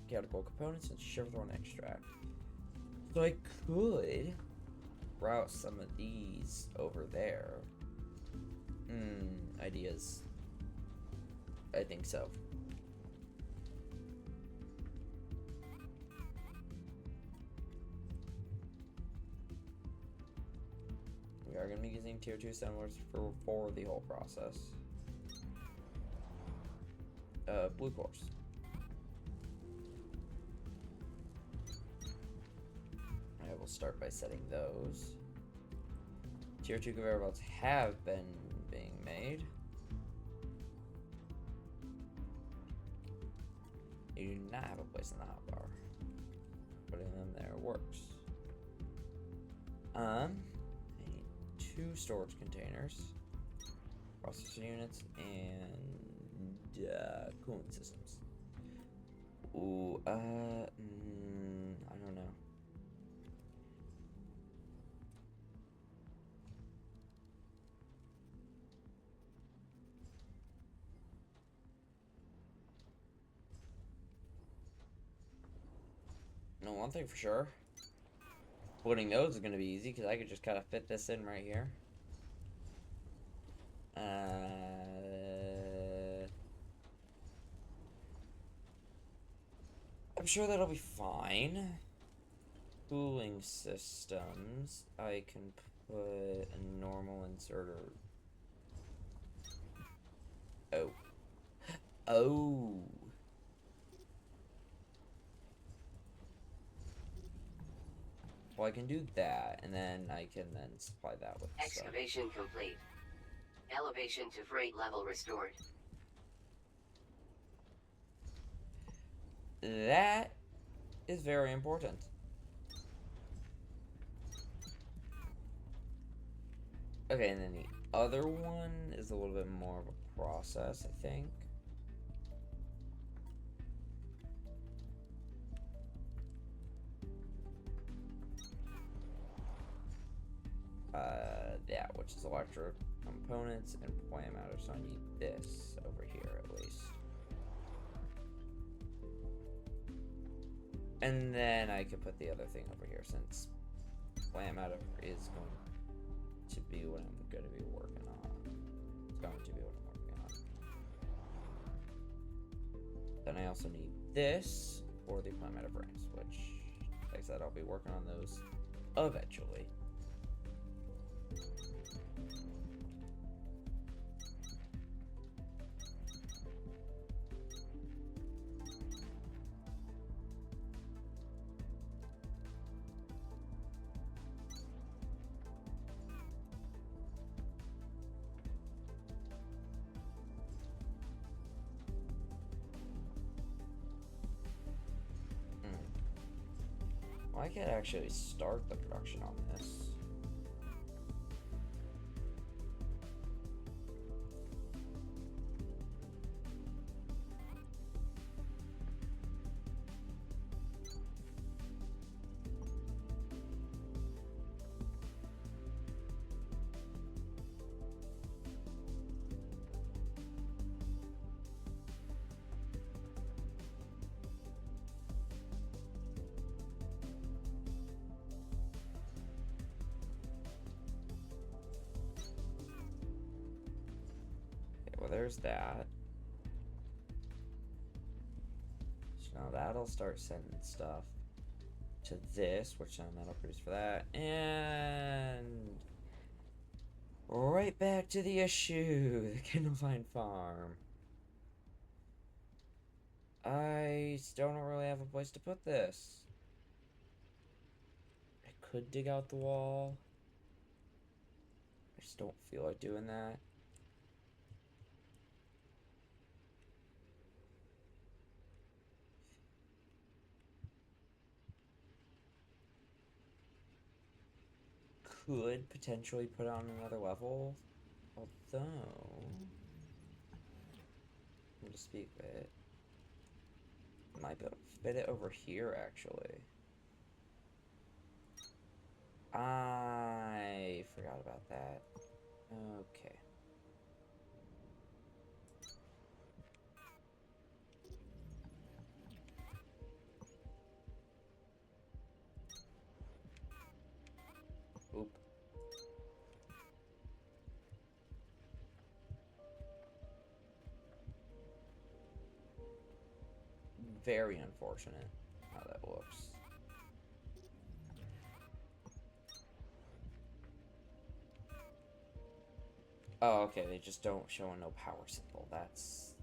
Mechanical components and Chevron extract. So I could route some of these over there. Ideas. I think so. We are going to be using tier 2 assemblers for the whole process. Blue cores. I will start by setting those. Tier 2 conveyor belts have been being made. You do not have a place in the hotbar. Putting them there works. I need 2 storage containers, processor units, and cooling systems. Ooh, I don't know. No, one thing for sure. Putting those is going to be easy because I could just kind of fit this in right here. I'm sure that'll be fine. Cooling systems. I can put a normal inserter. Oh. Oh. Well, I can do that, and then I can then supply that with Excavation complete. Elevation to freight level restored. That is very important. Okay, and then the other one is a little bit more of a process, I think. Yeah, which is electric components and plant matter, so I need this over here at least. And then I could put the other thing over here since plant matter is going to be what I'm going to be working on. It's going to be what I'm working on. Then I also need this for the plant matter frames, which, like I said, I'll be working on those eventually. I could actually start the production on this. there's that. So now that'll start sending stuff to this, which then that'll produce for that. And right back to the issue, the kindlevine farm. I still don't really have a place to put this. I could dig out the wall. I just don't feel like doing that. Could potentially put on another level, although I'm to speak with it. Might be able to fit it over here actually. I forgot about that. Okay. Oop. Very unfortunate how that looks. Oh, okay, they just don't show a no power symbol. That's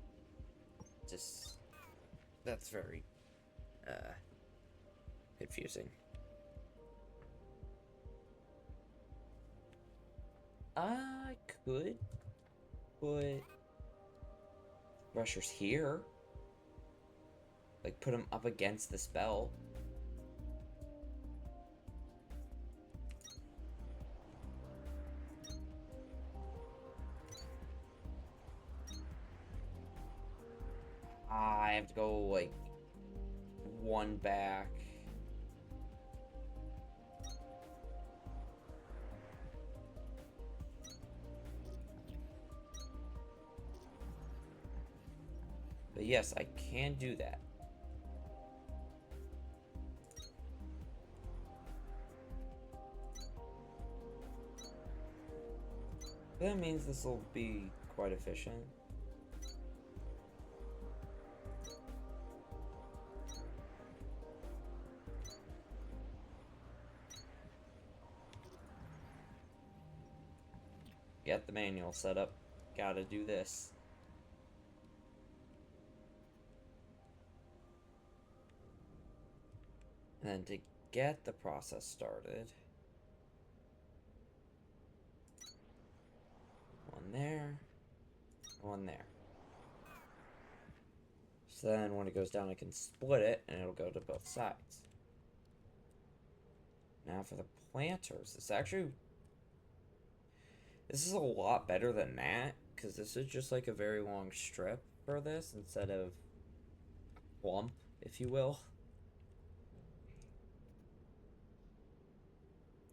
just... that's very, confusing. I could put rushers here. Like, put them up against the spell. I have to go, like, one back. But yes, I can do that. That means this will be quite efficient. Get the manual set up. Gotta do this. And then to get the process started, one there, one there. So then when it goes down, I can split it and it'll go to both sides. Now for the planters, this is a lot better than that, because this is just like a very long strip for this instead of a clump, if you will.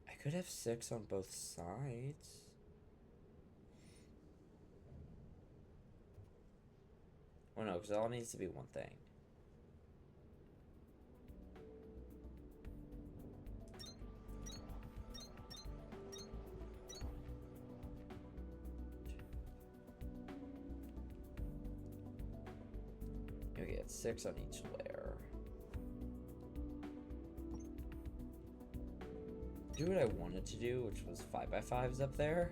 I could have 6 on both sides. Oh no, because all needs to be one thing. You get 6 on each layer. Do what I wanted to do, which was 5x5s up there.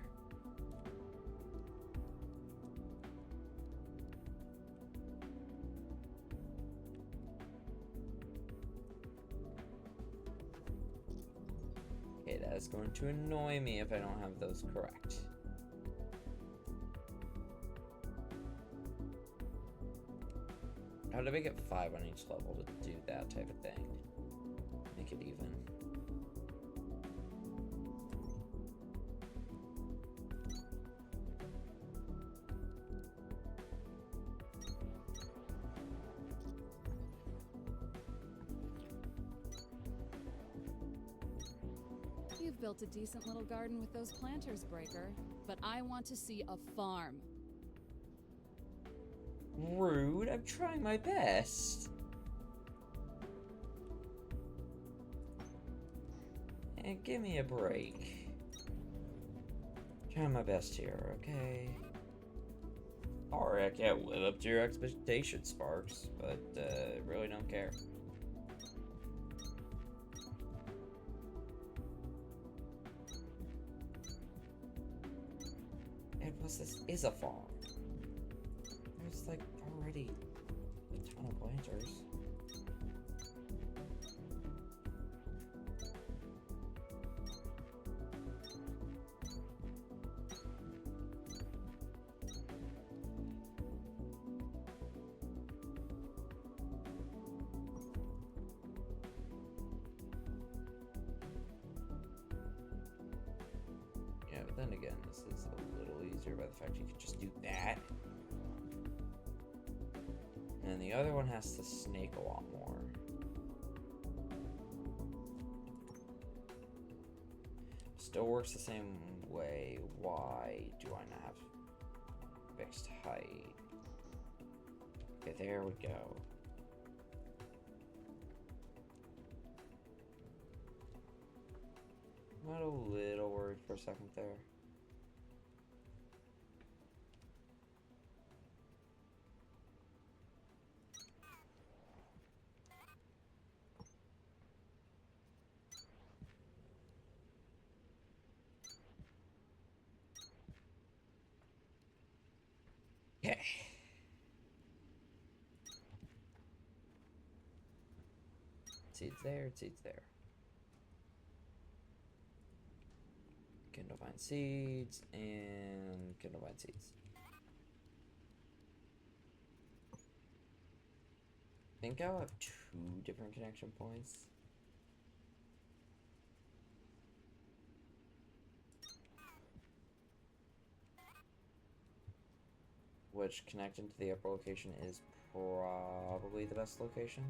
Okay, that is going to annoy me if I don't have those correct. How to make it 5 on each level to do that type of thing? Make it even. You've built a decent little garden with those planters, Breaker, but I want to see a farm. Rude, I'm trying my best. And give me a break. Trying my best here, okay? Sorry, I can't live up to your expectations, Sparks, but really don't care. And plus, this is a farm. There's like already a ton of planters. Yeah, but then again, this is a little easier by the fact you can just do that. And the other one has to snake a lot more. Still works the same way. Why do I not have fixed height? Okay, there we go. I'm a little worried for a second there. Okay. Seeds there, seeds there. Kindlevine seeds and kindlevine seeds. I think I'll have 2 different connection points. Which connecting to the upper location is probably the best location.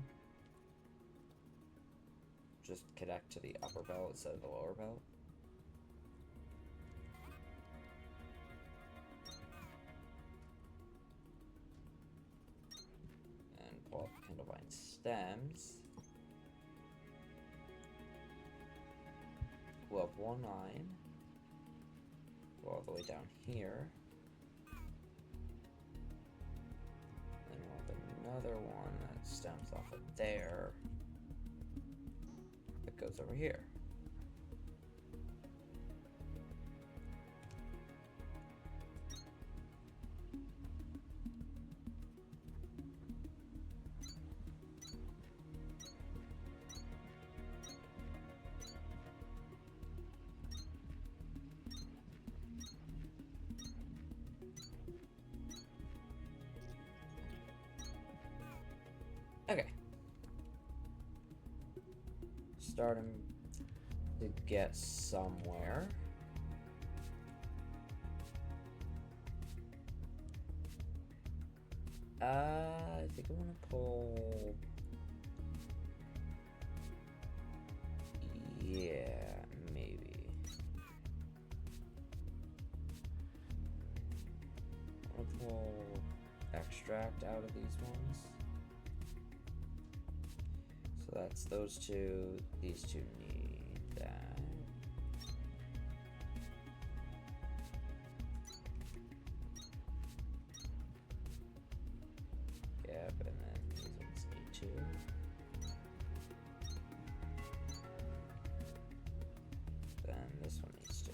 Just connect to the upper belt instead of the lower belt. And pull up kindlevine stems. We'll have 1 line. Go all the way down here. Then we'll have another one that stems off of there. That goes over here. Okay. Starting to get somewhere. I think I want to pull. Yeah, maybe. I want to pull extract out of these ones. So that's those 2. These 2 need that. Yep, and then these ones need 2. Then this one needs 2.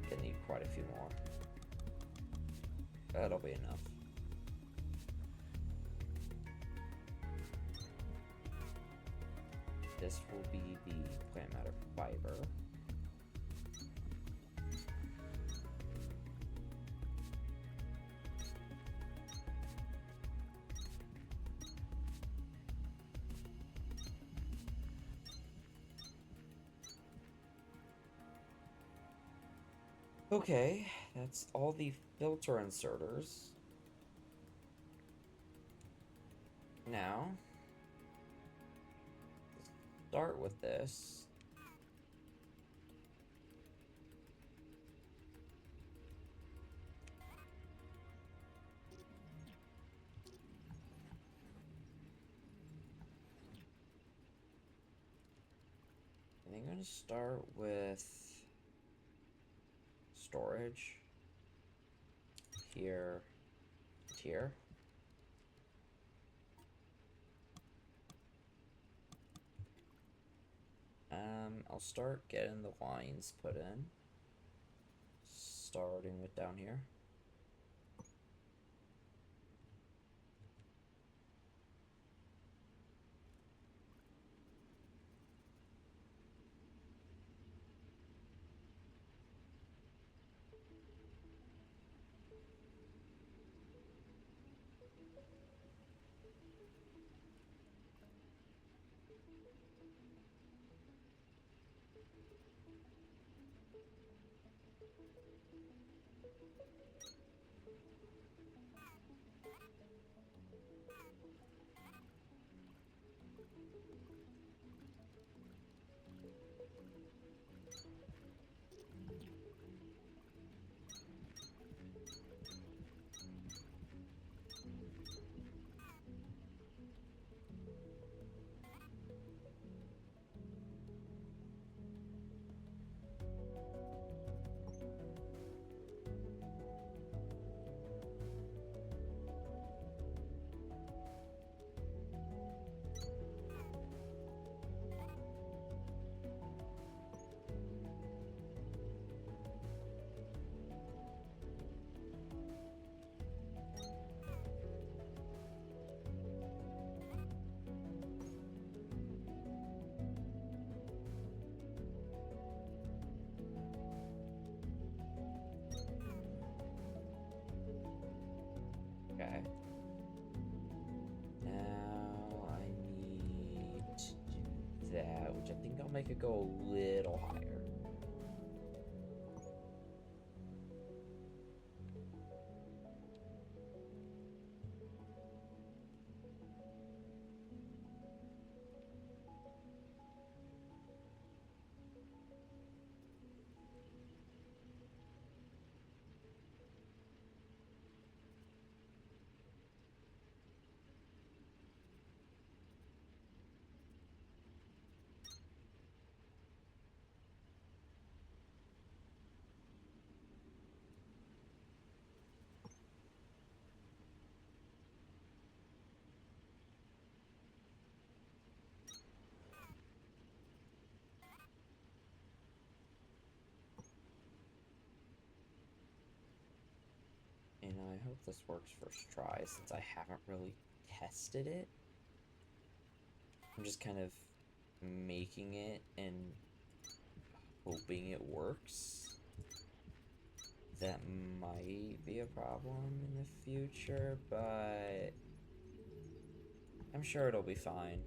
Gonna need quite a few more. That'll be enough. This will be the plant matter fiber. Okay, that's all the filter inserters. Now, start with this. I think I'm going to start with storage. Here, and here. I'll start getting the lines put in. Starting with down here. Okay. Now I need to do that, which I think I'll make it go a little higher. And I hope this works first try, since I haven't really tested it. I'm just kind of making it and hoping it works. That might be a problem in the future, but I'm sure it'll be fine.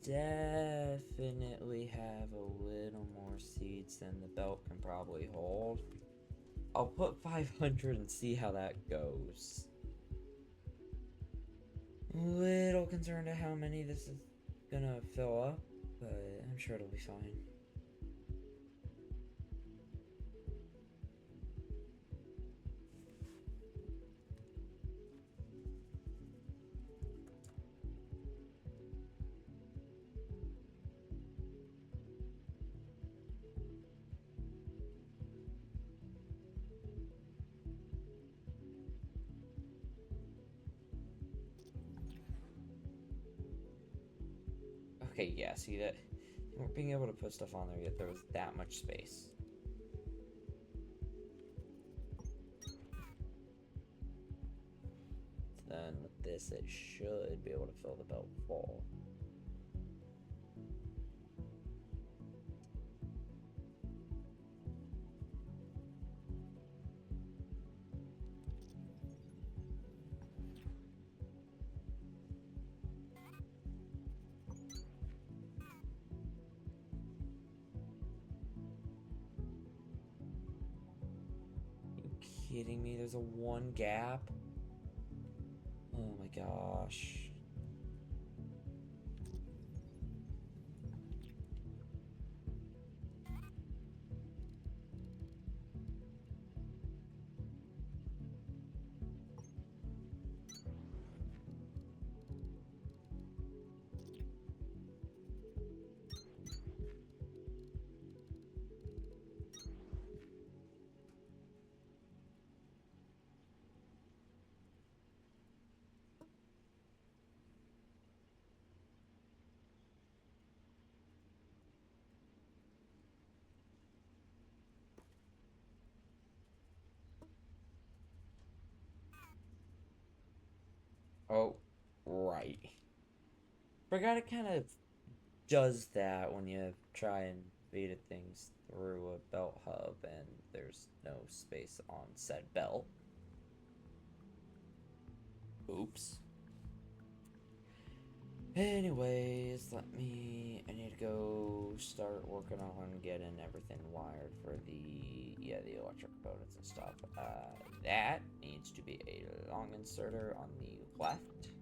Definitely have a little more seeds than the belt can probably hold. I'll put 500 and see how that goes. Little concerned at how many this is gonna fill up, but I'm sure it'll be fine. Okay, yeah, see that? We weren't being able to put stuff on there yet. There was that much space. Then with this, it should be able to fill the belt full. Kidding me? There's a one gap? Oh my gosh. Oh, right. Forgot it kind of does that when you try and feed it things through a belt hub and there's no space on said belt. Oops. Anyways, I need to go start working on getting everything wired for the electric components and stuff. That needs to be a long inserter on the left.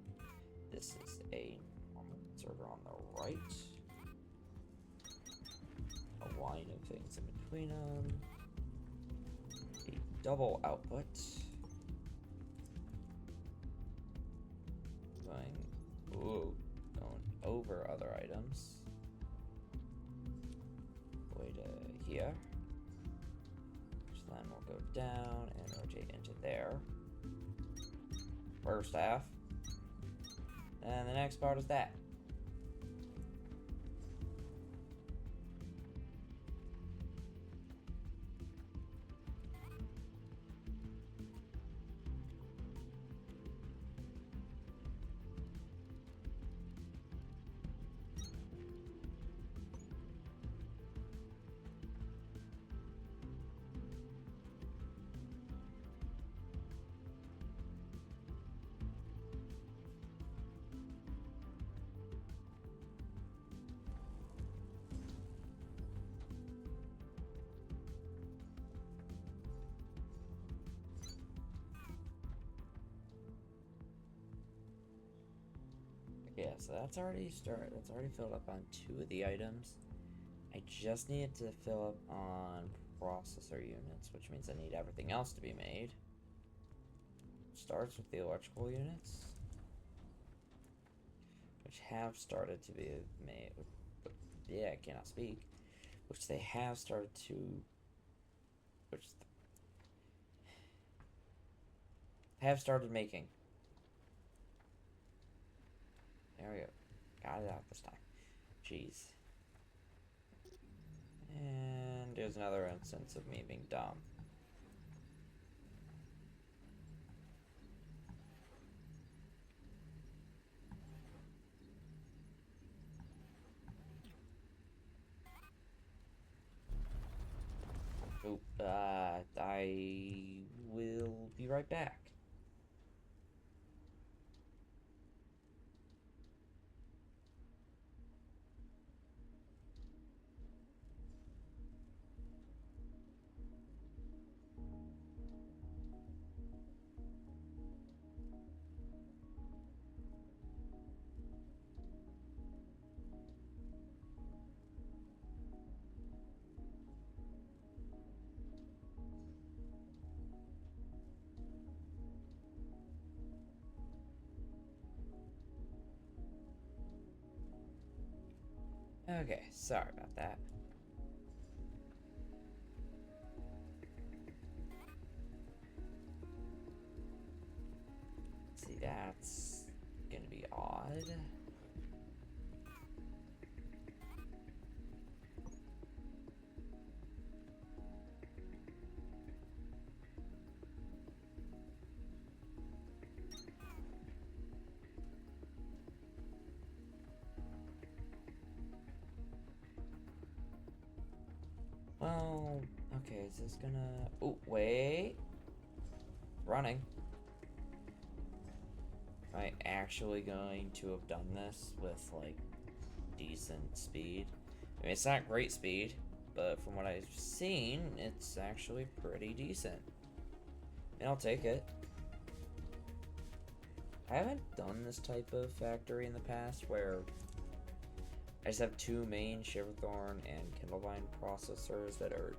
This is a normal inserter on the right. A line of things in between them. A double output. Going over other items. Way to here. So then we'll go down and rotate into there. First half. And the next part is that. Yeah, so that's already filled up on 2 of the items. I just need to fill up on processor units, which means I need everything else to be made. Starts with the electrical units, which have started to be made. Yeah, I cannot speak. Which they have started to. Have started making. There we go. Got it out this time. Jeez. And there's another instance of me being dumb. Oop, I will be right back. Okay, sorry about that. See, that's gonna be odd. Well, okay, is this gonna... Oh, wait. Running. Am I actually going to have done this with, like, decent speed? I mean, it's not great speed, but from what I've seen, it's actually pretty decent. I mean, I'll take it. I haven't done this type of factory in the past where I just have 2 main Shiverthorn and kindlevine processors that are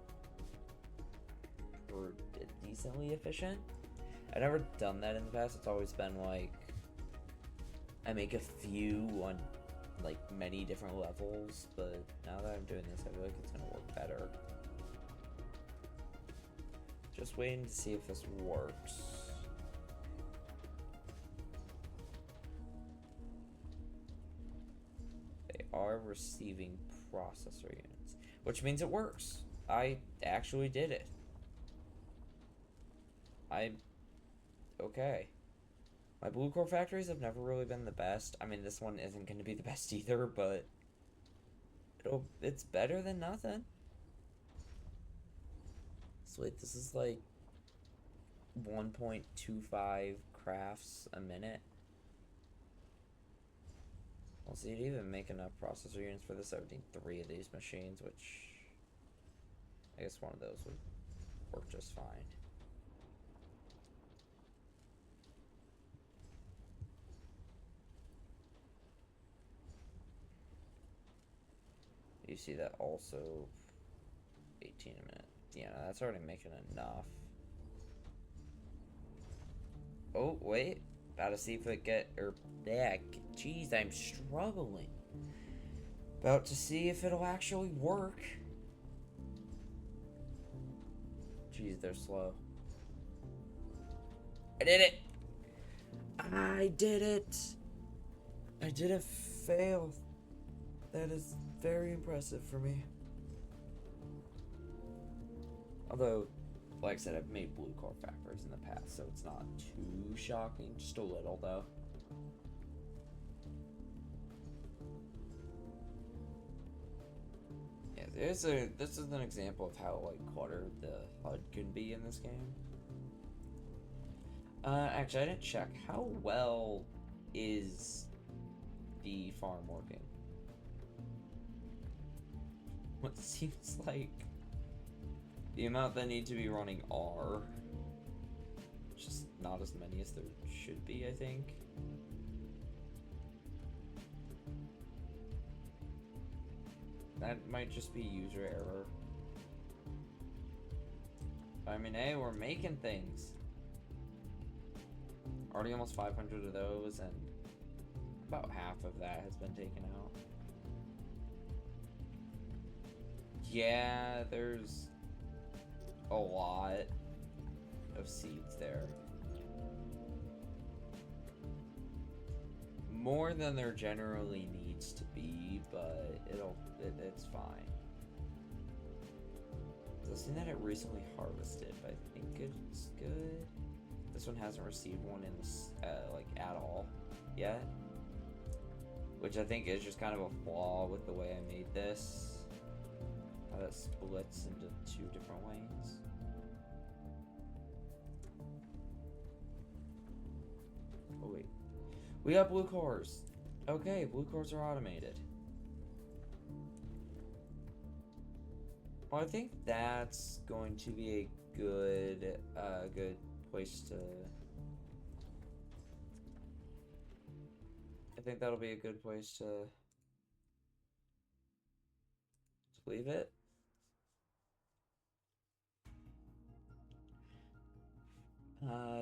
decently efficient. I've never done that in the past. It's always been like I make a few on like many different levels, but now that I'm doing this, I feel like it's gonna work better. Just waiting to see if this works. They are receiving processor units, which means it works. I actually did it. I'm okay. My blue core factories have never really been the best. I mean, this one isn't going to be the best either, but it's better than nothing. So wait, this is like 1.25 crafts a minute. Well, see, it'd even make enough processor units for this. I would need 3 of these machines, which I guess one of those would work just fine. You see that also 18 a minute. Yeah, no, that's already making enough. Oh, wait. About to see if it jeez, I'm struggling. About to see if it'll actually work. Jeez, they're slow. I did it! I did it! I didn't fail. That is very impressive for me. Although, like I said, I've made blue core factories in the past, so it's not too shocking. Just a little, though. Yeah, this is an example of how, like, cluttered the HUD can be in this game. Actually, I didn't check. How well is the farm working? What seems like the amount that need to be running are just not as many as there should be, I think. That might just be user error. I mean, hey, we're making things. Already almost 500 of those, and about half of that has been taken out. Yeah, there's a lot of seeds there. More than there generally needs to be, but it's fine. I've seen that it recently harvested, but I think it's good. This one hasn't received one in this, like, at all yet. Which I think is just kind of a flaw with the way I made this. How that splits into 2 different lanes. Oh wait. We got blue cores! Okay, blue cores are automated. Well, I think that's going to be a good, good place to... I think that'll be a good place to leave it.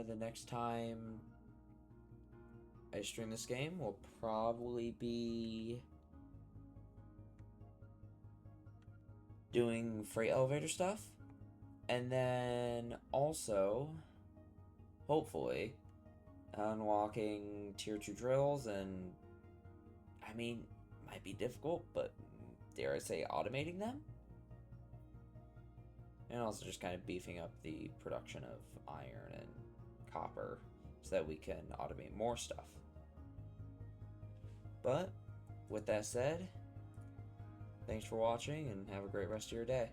The next time I stream this game will probably be doing freight elevator stuff, and then also, hopefully, unlocking tier 2 drills, and I mean, might be difficult, but dare I say automating them? And also just kind of beefing up the production of iron and copper so that we can automate more stuff. But with that said, thanks for watching and have a great rest of your day.